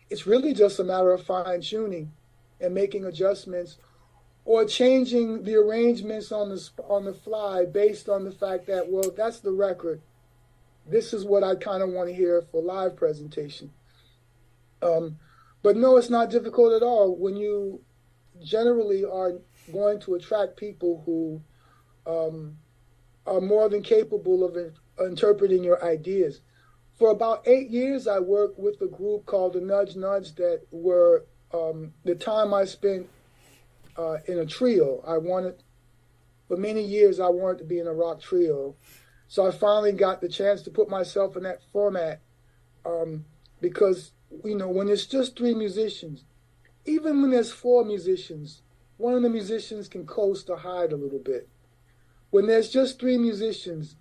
it's really just a matter of fine-tuning and making adjustments or changing the arrangements on the fly based on the fact that, well, that's the record. This is what I kind of want to hear for live presentation. But no, it's not difficult at all when you generally are going to attract people who are more than capable of interpreting your ideas. For about 8 years, I worked with a group called the Nudge Nudge that were the time I spent in a trio. For many years, I wanted to be in a rock trio. So I finally got the chance to put myself in that format because, when it's just 3 musicians, even when there's 4 musicians, one of the musicians can coast or hide a little bit. When there's just 3 musicians,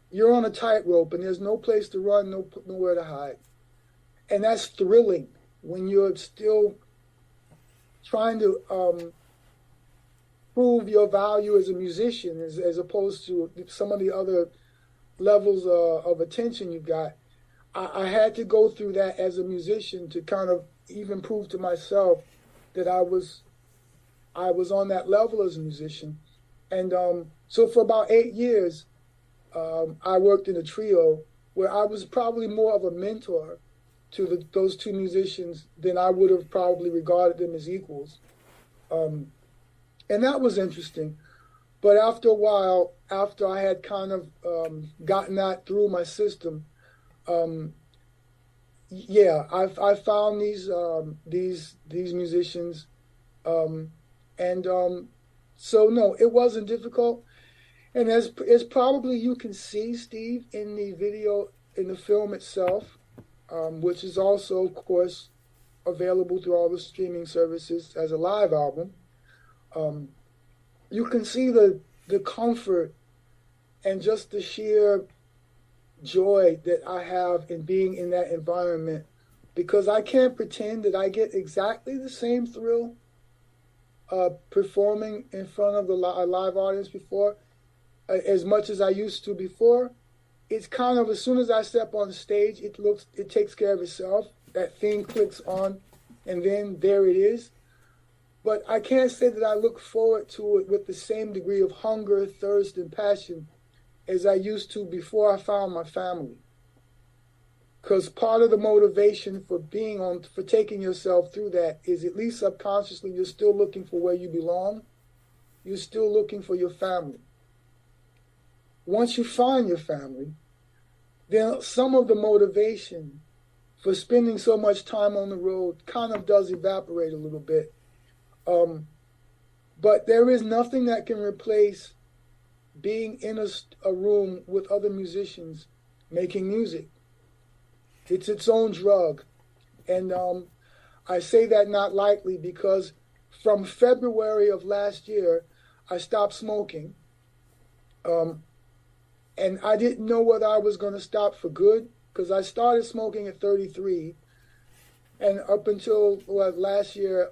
you're on a tightrope and there's no place to run, nowhere to hide. And that's thrilling when you're still trying to prove your value as a musician, as opposed to some of the other levels of attention you got. I had to go through that as a musician to kind of even prove to myself that I was on that level as a musician. And so for about 8 years, I worked in a trio where I was probably more of a mentor to those two musicians than I would have probably regarded them as equals. And that was interesting. But after a while, after I had kind of gotten that through my system, I found these musicians, so no, it wasn't difficult. And as probably you can see, Steve, in the video, in the film itself, which is also, of course, available through all the streaming services as a live album, you can see the comfort and just the sheer joy that I have in being in that environment, because I can't pretend that I get exactly the same thrill performing in front of a live audience before, as much as I used to before. It's kind of, as soon as I step on stage, it takes care of itself. That thing clicks on, and then there it is. But I can't say that I look forward to it with the same degree of hunger, thirst, and passion as I used to before I found my family. Because part of the motivation for taking yourself through that is, at least subconsciously, you're still looking for where you belong. You're still looking for your family. Once you find your family, then some of the motivation for spending so much time on the road kind of does evaporate a little bit. But there is nothing that can replace being in a room with other musicians making music. It's its own drug. And I say that not lightly, because from February of last year, I stopped smoking. And I didn't know whether I was going to stop for good, because I started smoking at 33. And up until last year,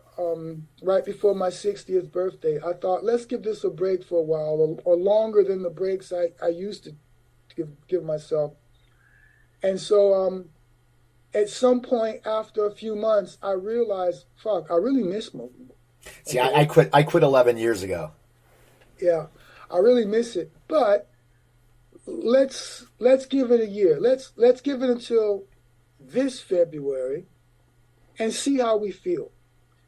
right before my 60th birthday, I thought, let's give this a break for a while, or longer than the breaks I used to give myself. And so at some point after a few months, I realized, fuck, I really miss smoking. See, I quit 11 years ago. Yeah, I really miss it. But let's give it a year. Let's give it until this February and see how we feel.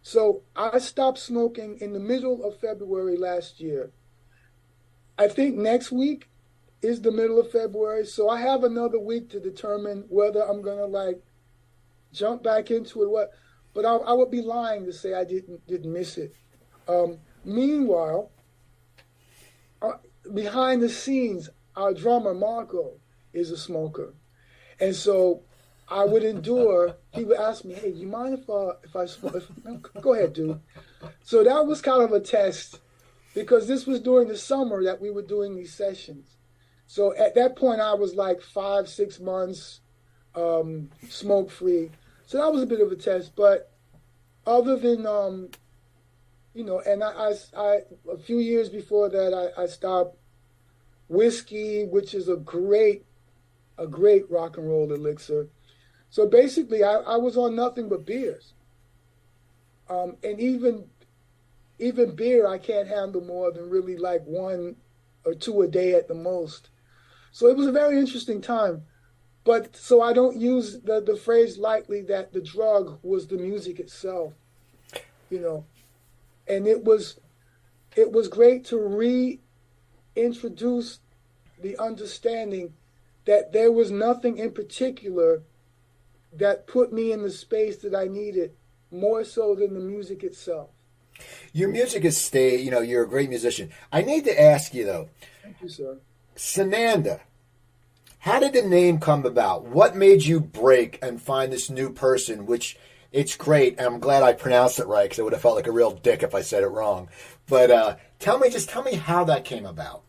So I stopped smoking in the middle of February last year. I think next week is the middle of February. So I have another week to determine whether I'm going to jump back into it. But I would be lying to say I didn't miss it. Meanwhile, behind the scenes, our drummer, Marco, is a smoker. And so I would endure, he would ask me, hey, you mind if I smoke? Go ahead, dude. So that was kind of a test, because this was during the summer that we were doing these sessions. So at that point, I was like 5-6 months smoke-free. So that was a bit of a test. But other than, and I a few years before that, I stopped whiskey, which is a great rock and roll elixir. So basically, I was on nothing but beers. And even beer, I can't handle more than really like 1 or 2 a day at the most. So it was a very interesting time. But so I don't use the phrase lightly that the drug was the music itself, And it was great to reintroduce the understanding that there was nothing in particular that put me in the space that I needed, more so than the music itself. Your music has stayed, you're a great musician. I need to ask you, though. Thank you, sir. Sananda, how did the name come about? What made you break and find this new person, which it's great, and I'm glad I pronounced it right, because I would have felt like a real dick if I said it wrong. But tell me how that came about.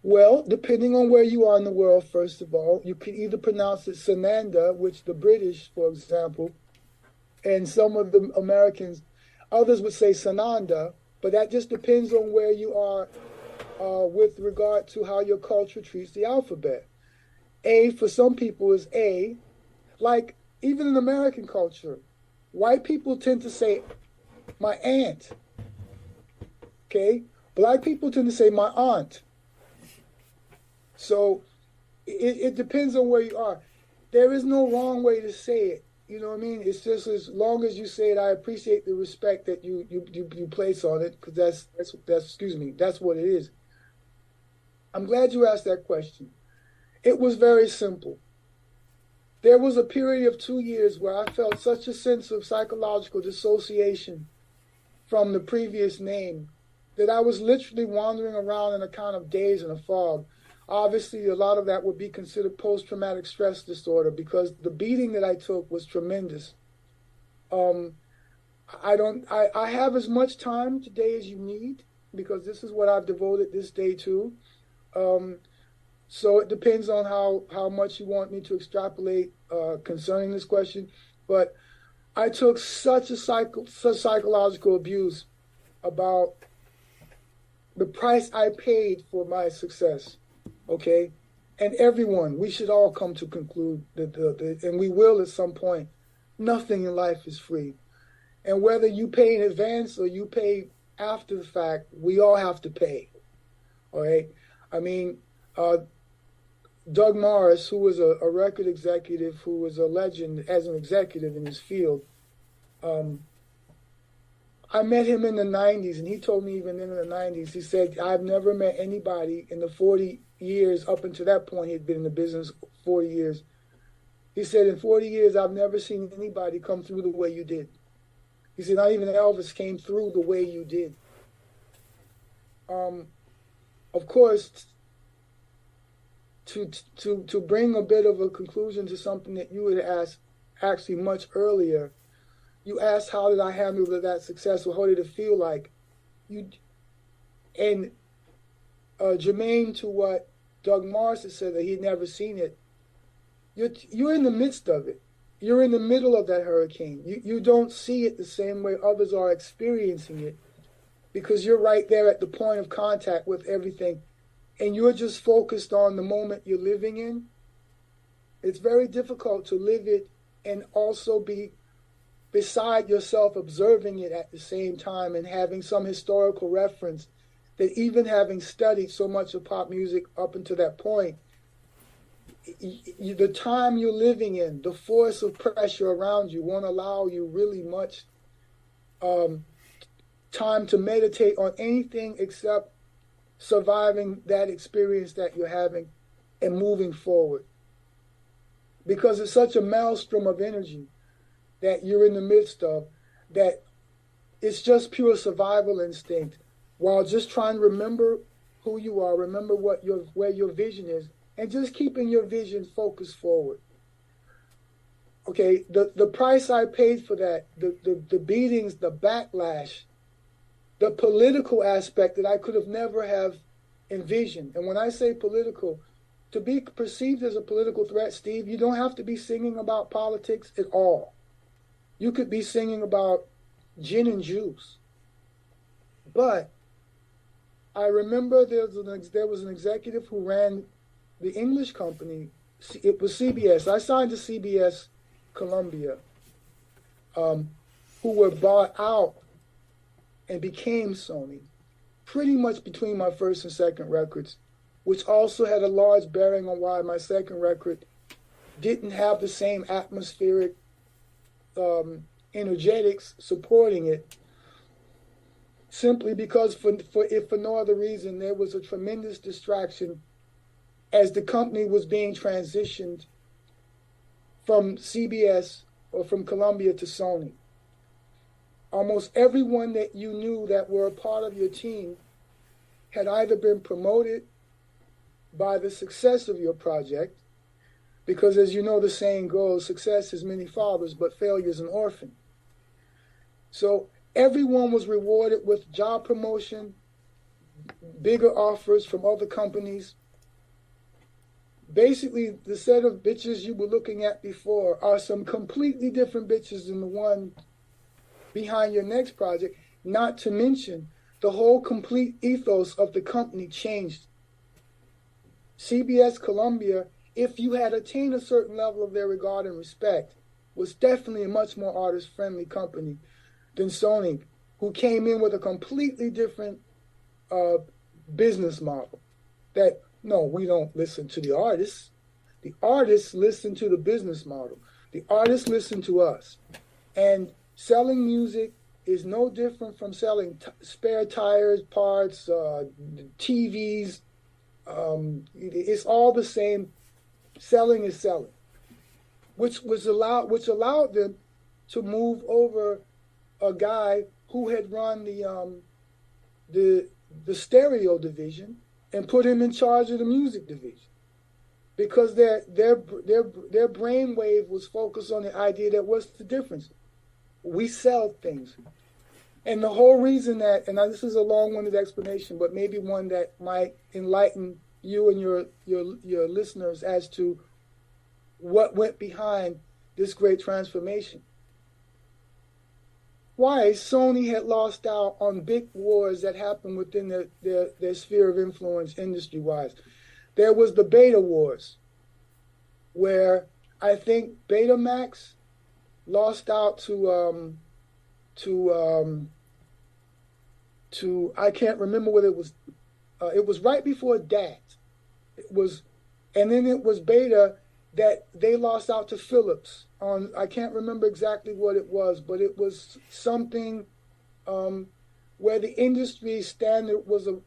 Well, depending on where you are in the world, first of all, you can either pronounce it Sananda, which the British, for example, and some of the Americans, others would say Sananda, But that just depends on where you are with regard to how your culture treats the alphabet. A for some people is A. Like even in American culture, white people tend to say my aunt. Okay? Black people tend to say my aunt. So it depends on where you are. There is no wrong way to say it. You know what I mean? It's just as long as you say it, I appreciate the respect that you place on it, because that's what it is. I'm glad you asked that question. It was very simple. There was a period of 2 years where I felt such a sense of psychological dissociation from the previous name that I was literally wandering around in a kind of daze and a fog. Obviously, a lot of that would be considered post-traumatic stress disorder because the beating that I took was tremendous. I have as much time today as you need because this is what I've devoted this day to. So it depends on how much you want me to extrapolate concerning this question. But I took such psychological abuse about the price I paid for my success. Okay, and everyone, we should all come to conclude that, and we will at some point, nothing in life is free. And whether you pay in advance or you pay after the fact, we all have to pay. All right. I mean, Doug Morris, who was a record executive, who was a legend as an executive in his field, I met him in the 90s, and he told me even in the 90s, he said, I've never met anybody in the 40 years, up until that point, he'd been in the business 40 years. He said, in 40 years, I've never seen anybody come through the way you did. He said, not even Elvis came through the way you did. Of course, to bring a bit of a conclusion to something that you had asked actually much earlier, you asked how did I handle that success, or how did it feel like? Germane to what Doug Morris has said, that he'd never seen it, you're in the midst of it. You're in the middle of that hurricane. You don't see it the same way others are experiencing it because you're right there at the point of contact with everything, and you're just focused on the moment you're living in. It's very difficult to live it and also be beside yourself observing it at the same time and having some historical reference that, even having studied so much of pop music up until that point, the time you're living in, the force of pressure around you won't allow you really much time to meditate on anything except surviving that experience that you're having and moving forward. Because it's such a maelstrom of energy that you're in the midst of, that it's just pure survival instinct, while just trying to remember who you are, remember where your vision is, and just keeping your vision focused forward. Okay, the price I paid for that, the beatings, the backlash, the political aspect that I could have never have envisioned. And when I say political, to be perceived as a political threat, Steve, you don't have to be singing about politics at all. You could be singing about gin and juice. But I remember there was an executive who ran the English company. It was CBS. I signed to CBS Columbia, who were bought out and became Sony pretty much between my first and second records, which also had a large bearing on why my second record didn't have the same atmospheric energetics supporting it, simply because if for no other reason, there was a tremendous distraction as the company was being transitioned from CBS or from Columbia to Sony. Almost everyone that you knew that were a part of your team had either been promoted by the success of your project, because as you know the saying goes, success has many fathers, but failure is an orphan. So everyone was rewarded with job promotion, bigger offers from other companies. Basically, the set of bitches you were looking at before are some completely different bitches than the one behind your next project, not to mention the whole complete ethos of the company changed. CBS Columbia, if you had attained a certain level of their regard and respect, was definitely a much more artist-friendly company than Sony, who came in with a completely different business model. That, no, we don't listen to the artists. The artists listen to the business model. The artists listen to us. And selling music is no different from selling spare tires, parts, TVs. It's all the same. Selling is selling, which allowed them to move over a guy who had run the stereo division and put him in charge of the music division, because their brainwave was focused on the idea that what's the difference? We sell things. And the whole reason that, and this is a long-winded explanation, but maybe one that might enlighten you and your listeners as to what went behind this great transformation. Why Sony had lost out on big wars that happened within their sphere of influence industry-wise. There was the Beta Wars, where I think Betamax lost out to I can't remember whether it was right before DAT. And then it was Beta that they lost out to Philips on, I can't remember exactly what it was, but it was something where the industry standard was a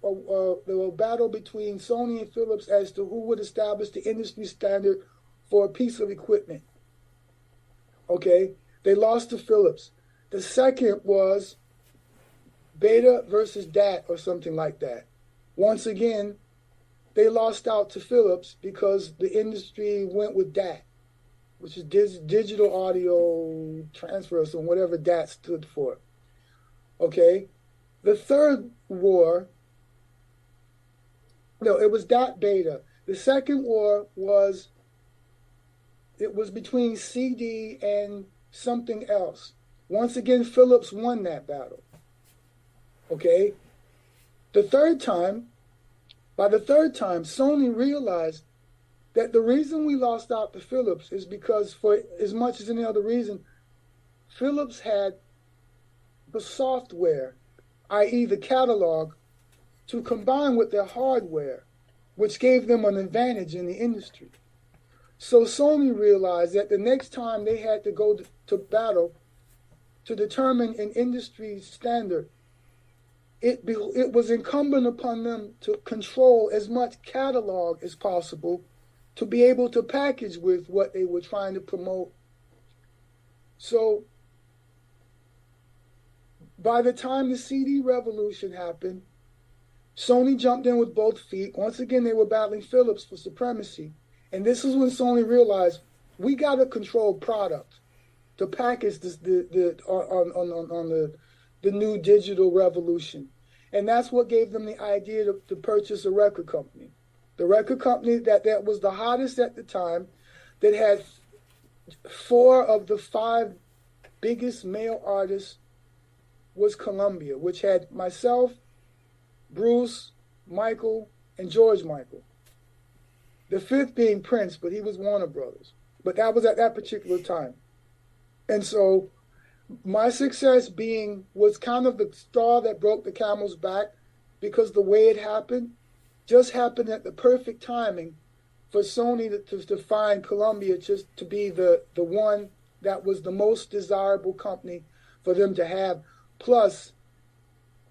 battle between Sony and Philips as to who would establish the industry standard for a piece of equipment. Okay, they lost to Philips. The second was Beta versus DAT or something like that. Once again, they lost out to Philips because the industry went with DAT, which is digital audio transfer, so whatever DAT stood for. Okay, the third war, no, it was DAT Beta. The second war was between CD and something else. Once again, Philips won that battle. Okay, by the third time, Sony realized that the reason we lost out to Philips is because, for as much as any other reason, Philips had the software, i.e. the catalog, to combine with their hardware, which gave them an advantage in the industry. So Sony realized that the next time they had to go to battle to determine an industry standard, it was incumbent upon them to control as much catalog as possible to be able to package with what they were trying to promote. So by the time the CD revolution happened, Sony jumped in with both feet. Once again, they were battling Philips for supremacy. And this is when Sony realized, we got to control product to package this, on the new digital revolution. And that's what gave them the idea to purchase a record company. The record company that was the hottest at the time, that had 4 of the 5 biggest male artists, was Columbia, which had myself, Bruce, Michael, and George Michael. The 5th being Prince, but he was Warner Brothers. But that was at that particular time. And so my success was kind of the straw that broke the camel's back, because the way it happened just happened at the perfect timing for Sony to find Columbia just to be the one that was the most desirable company for them to have. Plus,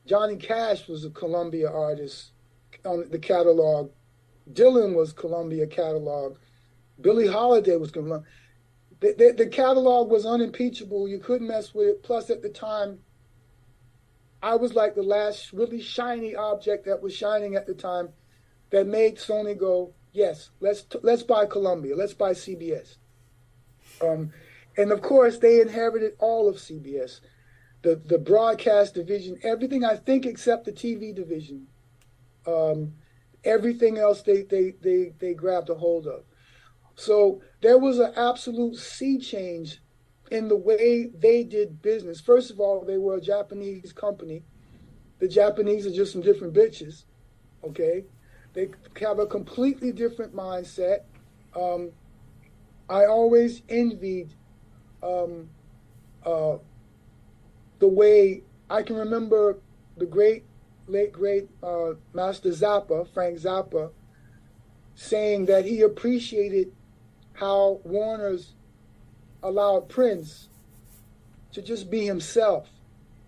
Johnny Cash was a Columbia artist on the catalog. Dylan was Columbia catalog. Billie Holiday was Columbia. The catalog was unimpeachable. You couldn't mess with it. Plus, at the time, I was like the last really shiny object that was shining at the time that made Sony go, yes, let's buy Columbia. Let's buy CBS. And of course, they inherited all of CBS, the broadcast division, everything, I think, except the TV division. Everything else they grabbed a hold of. So there was an absolute sea change in the way they did business. First of all, they were a Japanese company, The Japanese are just some different bitches, okay? They have a completely different mindset. I always envied the way I can remember the late great Master Zappa, Frank Zappa, saying that he appreciated how Warner's allowed Prince to just be himself,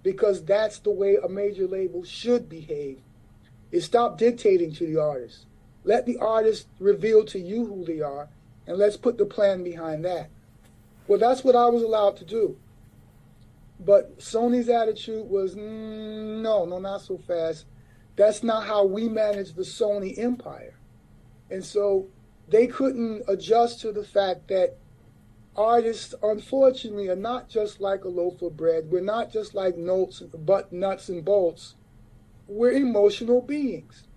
because that's the way a major label should behave. Is stop dictating to the artist. Let the artist reveal to you who they are, and let's put the plan behind that. Well, that's what I was allowed to do. But Sony's attitude was, no, not so fast. That's not how we manage the Sony empire. And so they couldn't adjust to the fact that artists, unfortunately, are not just like a loaf of bread. We're not just like nuts and bolts. We're emotional beings,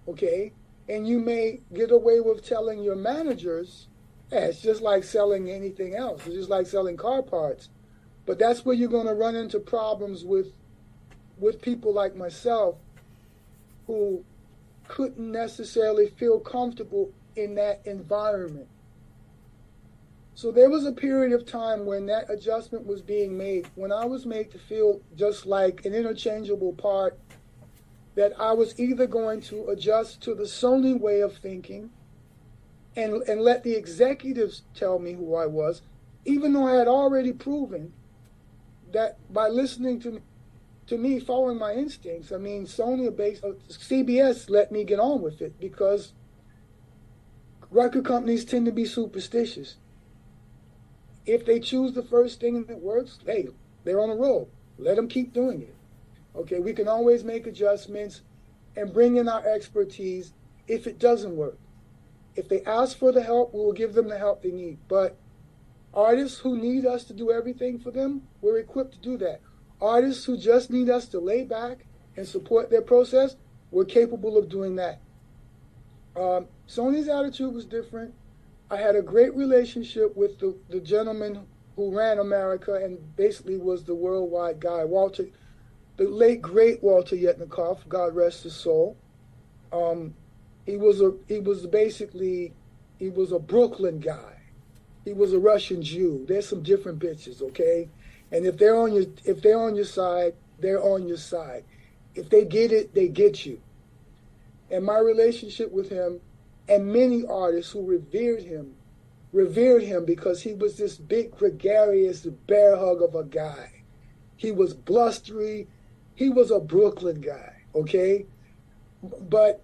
okay? And you may get away with telling your managers, it's just like selling anything else. It's just like selling car parts. But that's where you're going to run into problems with people like myself who couldn't necessarily feel comfortable in that environment. So there was a period of time when that adjustment was being made, when I was made to feel just like an interchangeable part, that I was either going to adjust to the Sony way of thinking and let the executives tell me who I was, even though I had already proven that by listening to me, following my instincts. I mean, CBS let me get on with it because record companies tend to be superstitious. If they choose the first thing that works, hey, they're on a roll. Let them keep doing it. Okay, we can always make adjustments and bring in our expertise if it doesn't work. If they ask for the help, we will give them the help they need. But artists who need us to do everything for them, we're equipped to do that. Artists who just need us to lay back and support their process, we're capable of doing that. Sony's attitude was different. I had a great relationship with the gentleman who ran America and basically was the worldwide guy, Walter, the late great Walter Yetnikoff, God rest his soul. He was a Brooklyn guy. He was a Russian Jew. There's some different bitches, okay? And if they're on your side, they're on your side. If they get it, they get you. And my relationship with him and many artists who revered him because he was this big, gregarious bear hug of a guy. He was blustery. He was a Brooklyn guy, okay? But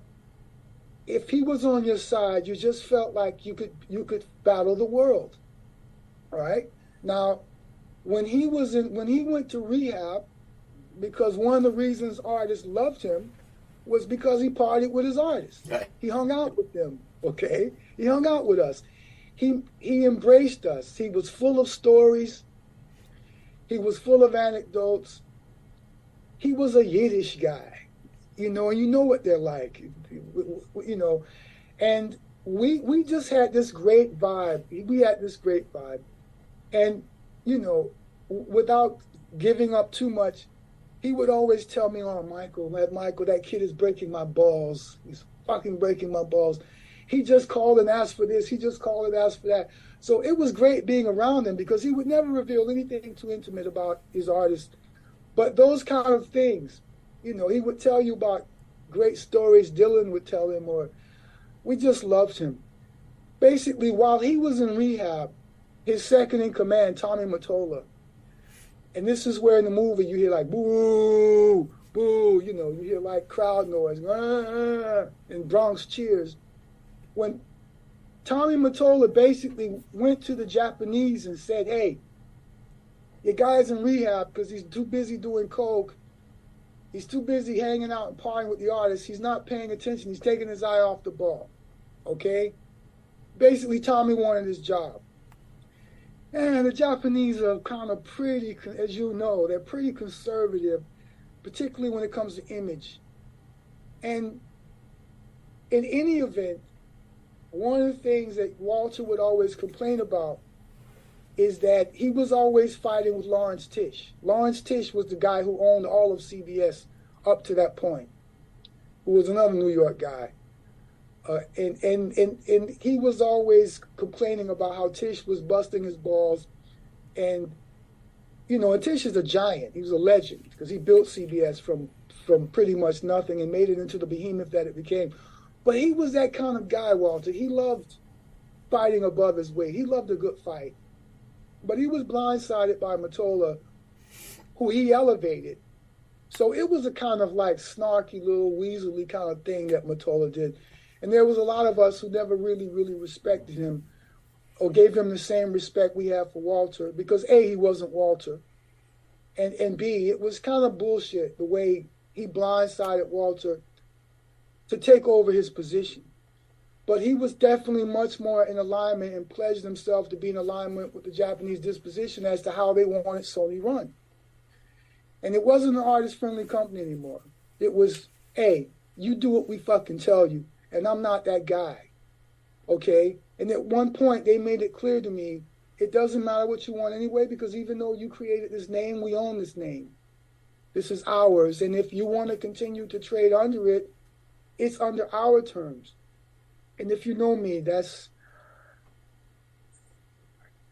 if he was on your side, you just felt like you could battle the world. All right? Now, when he went to rehab, because one of the reasons artists loved him was because he partied with his artists. Right. He hung out with them, okay? He hung out with us. He embraced us. He was full of stories. He was full of anecdotes. He was a Yiddish guy, and you know what they're like, and we just had this great vibe. We had this great vibe, and without giving up too much, he would always tell me, "Oh, Michael, that kid is breaking my balls. He's fucking breaking my balls. He just called and asked for this. He just called and asked for that." So it was great being around him because he would never reveal anything too intimate about his artist. But those kind of things, he would tell you about great stories Dylan would tell him, or we just loved him. Basically, while he was in rehab, his second in command, Tommy Mottola, and this is where in the movie you hear like, boo, boo, you hear like crowd noise, and Bronx cheers. When Tommy Mottola basically went to the Japanese and said, hey, your guy's in rehab because he's too busy doing coke. He's too busy hanging out and partying with the artists. He's not paying attention. He's taking his eye off the ball. Okay? Basically, Tommy wanted his job. And the Japanese are kind of pretty, as you know, they're pretty conservative, particularly when it comes to image. And in any event, one of the things that Walter would always complain about is that he was always fighting with Lawrence Tish. Lawrence Tish was the guy who owned all of CBS, up to that point, who was another New York guy. And he was always complaining about how Tish was busting his balls. And, and Tish is a giant. He was a legend because he built CBS from pretty much nothing and made it into the behemoth that it became. But he was that kind of guy, Walter. He loved fighting above his weight. He loved a good fight. But he was blindsided by Mottola, who he elevated. So it was a kind of like snarky little weaselly kind of thing that Mottola did. And there was a lot of us who never really, really respected him or gave him the same respect we have for Walter because A, he wasn't Walter. And B, it was kind of bullshit the way he blindsided Walter to take over his position. But he was definitely much more in alignment and pledged himself to be in alignment with the Japanese disposition as to how they wanted Sony run. And it wasn't an artist-friendly company anymore. It was, hey, you do what we fucking tell you. And I'm not that guy, okay? And at one point, they made it clear to me, it doesn't matter what you want anyway, because even though you created this name, we own this name. This is ours. And if you want to continue to trade under it, it's under our terms. And if you know me,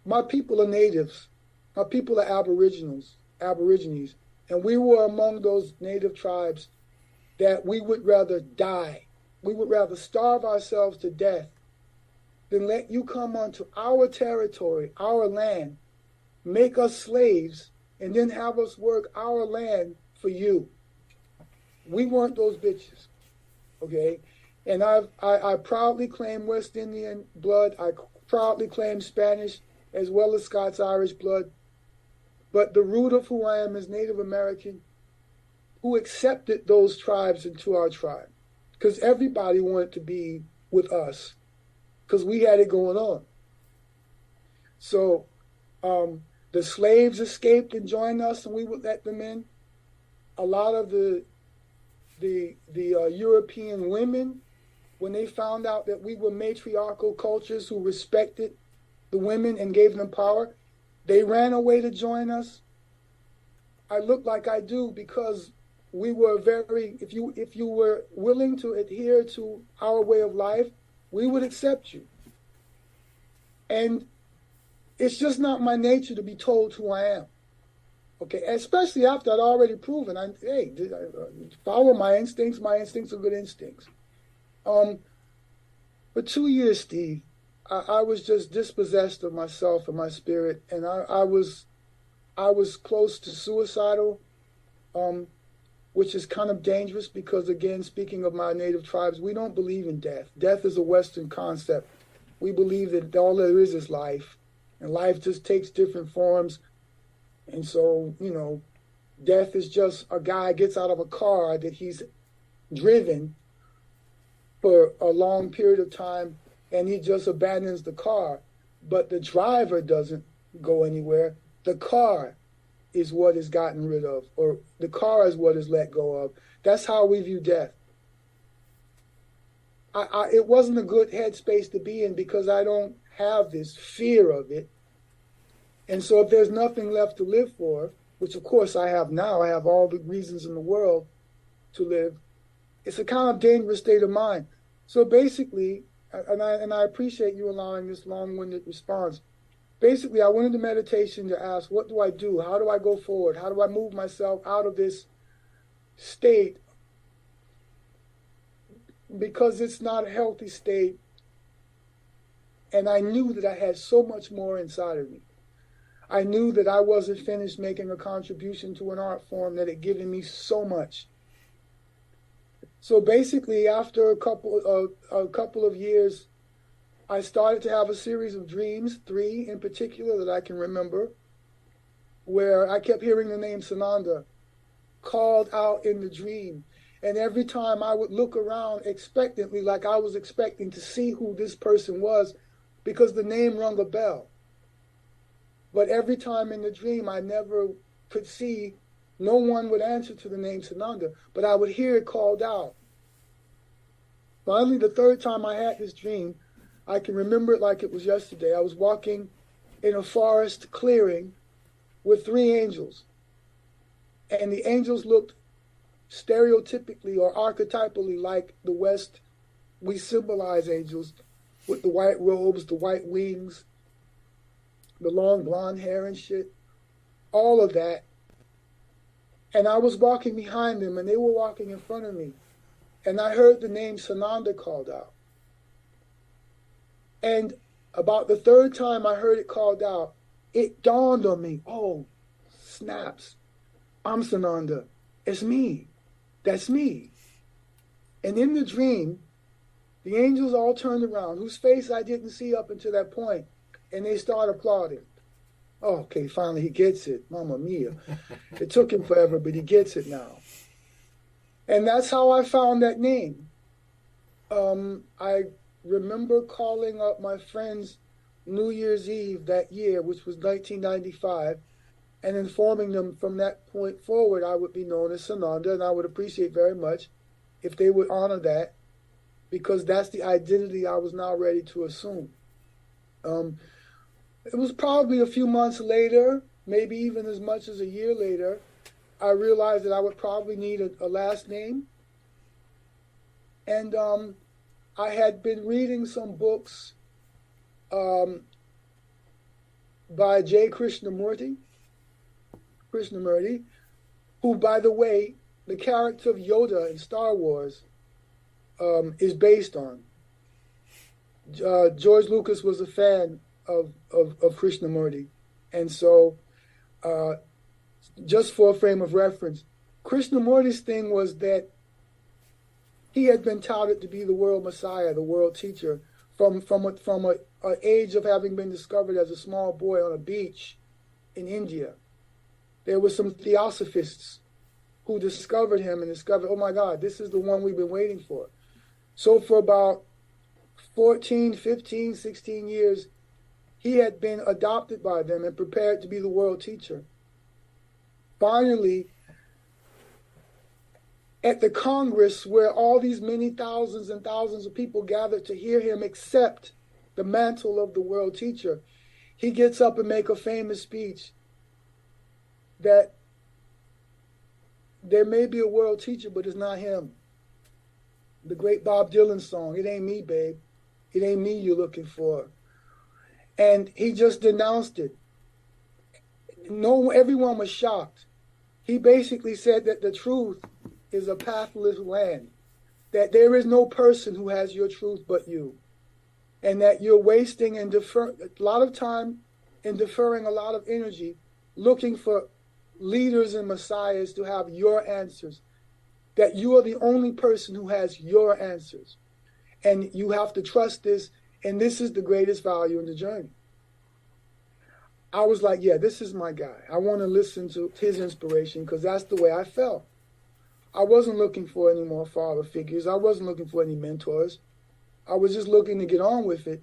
my people are natives. My people are aborigines. And we were among those native tribes that we would rather die. We would rather starve ourselves to death than let you come onto our territory, our land, make us slaves, and then have us work our land for you. We weren't those bitches, okay? And I proudly claim West Indian blood. I proudly claim Spanish as well as Scots-Irish blood. But the root of who I am is Native American, who accepted those tribes into our tribe. Because everybody wanted to be with us, because we had it going on. So the slaves escaped and joined us, and we would let them in. A lot of the European women, when they found out that we were matriarchal cultures who respected the women and gave them power, they ran away to join us. I look like I do because we were if you were willing to adhere to our way of life, we would accept you. And it's just not my nature to be told who I am. Okay, especially after I'd already proven, follow my instincts. My instincts are good instincts. For 2 years, Steve, I was just dispossessed of myself and my spirit, and I was close to suicidal, which is kind of dangerous because, again, speaking of my native tribes, we don't believe in death. Death is a Western concept. We believe that all there is life, and life just takes different forms. And so, death is just a guy gets out of a car that he's driven for a long period of time, and he just abandons the car. But the driver doesn't go anywhere. The car is what is gotten rid of, or the car is what is let go of. That's how we view death. It wasn't a good headspace to be in because I don't have this fear of it. And so if there's nothing left to live for, which of course I have now, I have all the reasons in the world to live, it's a kind of dangerous state of mind. So basically, and I appreciate you allowing this long-winded response. Basically, I went into meditation to ask, what do I do? How do I go forward? How do I move myself out of this state? Because it's not a healthy state. And I knew that I had so much more inside of me. I knew that I wasn't finished making a contribution to an art form that had given me so much. So basically, after a couple of years, I started to have a series of dreams, 3 in particular that I can remember, where I kept hearing the name Sananda called out in the dream. And every time I would look around expectantly, like I was expecting to see who this person was, because the name rung a bell. But every time in the dream, I never could see, no one would answer to the name Sananda, but I would hear it called out. Finally, the 3rd time I had this dream, I can remember it like it was yesterday. I was walking in a forest clearing with 3 angels. And the angels looked stereotypically or archetypally like the West, we symbolize angels with the white robes, the white wings, the long blonde hair and shit, all of that. And I was walking behind them and they were walking in front of me. And I heard the name Sananda called out. And about the third time I heard it called out, it dawned on me, oh, snaps. I'm Sananda. It's me. That's me. And in the dream, the angels all turned around, whose face I didn't see up until that point, and they started applauding. Oh, okay, finally he gets it. Mamma mia. It took him forever, but he gets it now. And that's how I found that name. I remember calling up my friends New Year's Eve that year, which was 1995, and informing them from that point forward I would be known as Sananda, and I would appreciate very much if they would honor that, because that's the identity I was now ready to assume. It was probably a few months later, maybe even as much as a year later, I realized that I would probably need a last name. And I had been reading some books by J. Krishnamurti, who, by the way, the character of Yoda in Star Wars is based on. George Lucas was a fan of Krishnamurti. And so, just for a frame of reference, Krishnamurti's thing was that he had been touted to be the world messiah, the world teacher, from an age of having been discovered as a small boy on a beach in India. There were some theosophists who discovered him and discovered, oh my God, this is the one we've been waiting for. So for about 14, 15, 16 years, he had been adopted by them and prepared to be the world teacher. Finally, at the Congress, where all these many thousands and thousands of people gathered to hear him accept the mantle of the world teacher, he gets up and makes a famous speech that there may be a world teacher, but it's not him. The great Bob Dylan song, "It Ain't Me, Babe. It ain't me you're looking for." And he just denounced it. No, everyone was shocked. He basically said that the truth is a pathless land, that there is no person who has your truth but you, and that you're wasting and a lot of time and deferring a lot of energy looking for leaders and messiahs to have your answers, that you are the only person who has your answers, and you have to trust this, and this is the greatest value in the journey. I was like, yeah, this is my guy. I want to listen to his inspiration because that's the way I felt. I wasn't looking for any more father figures. I wasn't looking for any mentors. I was just looking to get on with it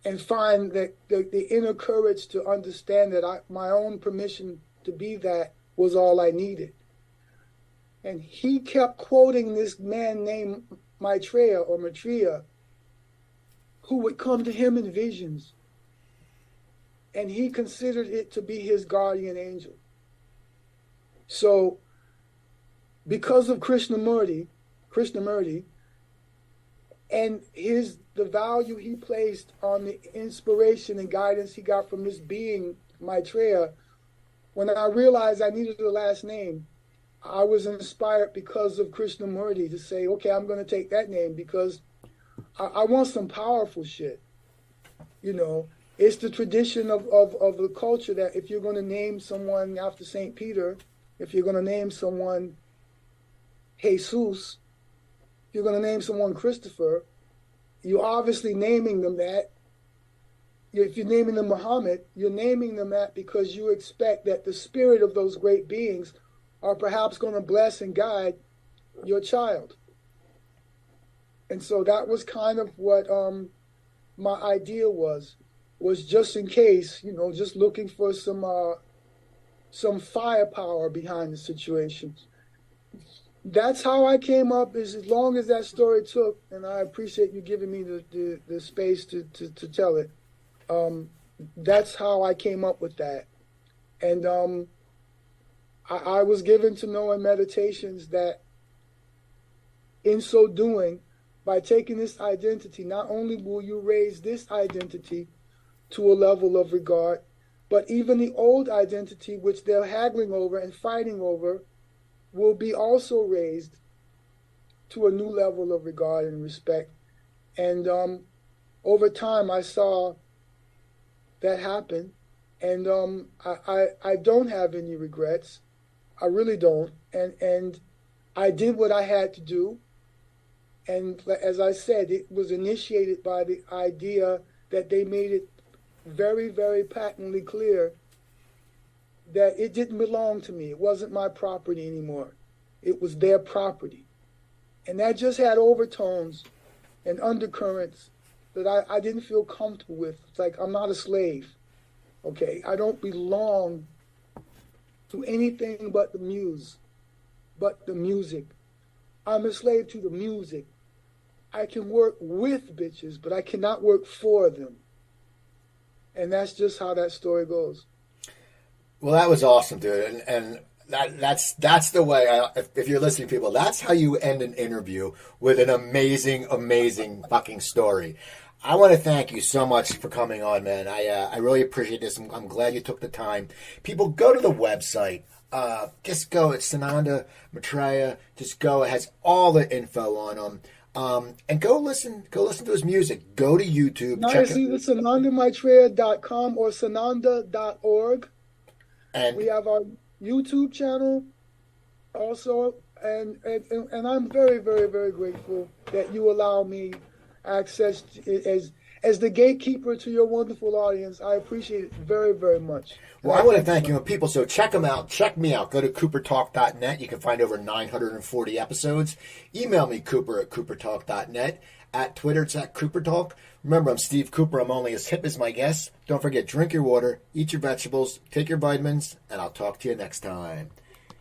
and find that the inner courage to understand that my own permission to be that was all I needed. And he kept quoting this man named Maitreya or Maitreya, who would come to him in visions. And he considered it to be his guardian angel. So, because of Krishnamurti, and the value he placed on the inspiration and guidance he got from this being, Maitreya, when I realized I needed a last name, I was inspired because of Krishnamurti to say, okay, I'm going to take that name because I want some powerful shit. You know, it's the tradition of the culture that if you're going to name someone after St. Peter, if you're going to name someone Jesus, if you're going to name someone Christopher, you're obviously naming them that. If you're naming them Muhammad, you're naming them that because you expect that the spirit of those great beings are perhaps going to bless and guide your child. And so that was kind of what my idea was just in case, you know, just looking for some firepower behind the situation. That's how I came up, is as long as that story took, and I appreciate you giving me the space to tell it. That's how I came up with that. And I was given to know in meditations that in so doing, by taking this identity, not only will you raise this identity to a level of regard, but even the old identity, which they're haggling over and fighting over, will be also raised to a new level of regard and respect. And over time, I saw that happen. And I don't have any regrets. I really don't. And I did what I had to do. And as I said, it was initiated by the idea that they made it very, very patently clear that it didn't belong to me. It wasn't my property anymore. It was their property. And that just had overtones and undercurrents that I didn't feel comfortable with. It's like, I'm not a slave, okay? I don't belong to anything but the muse, but the music. I'm a slave to the music. I can work with bitches, but I cannot work for them. And that's just how that story goes. Well, that was awesome, dude. And that's the way, if you're listening, people, that's how you end an interview, with an amazing, amazing fucking story. I want to thank you so much for coming on, man. I really appreciate this. I'm glad you took the time. People, go to the website. Just go. It's Sananda Maitreya. Just go. It has all the info on him. And go listen to his music. Go to YouTube. Now it's either sanandamaitreya.com or sananda.org. And we have our YouTube channel also, and I'm very, very, very grateful that you allow me access as the gatekeeper to your wonderful audience. I appreciate it very, very much. Well, I want to thank you, people. So check them out. Check me out. Go to coopertalk.net. You can find over 940 episodes. Email me, Cooper@coopertalk.net. At Twitter, it's at CooperTalk. Remember, I'm Steve Cooper. I'm only as hip as my guests. Don't forget, drink your water, eat your vegetables, take your vitamins, and I'll talk to you next time.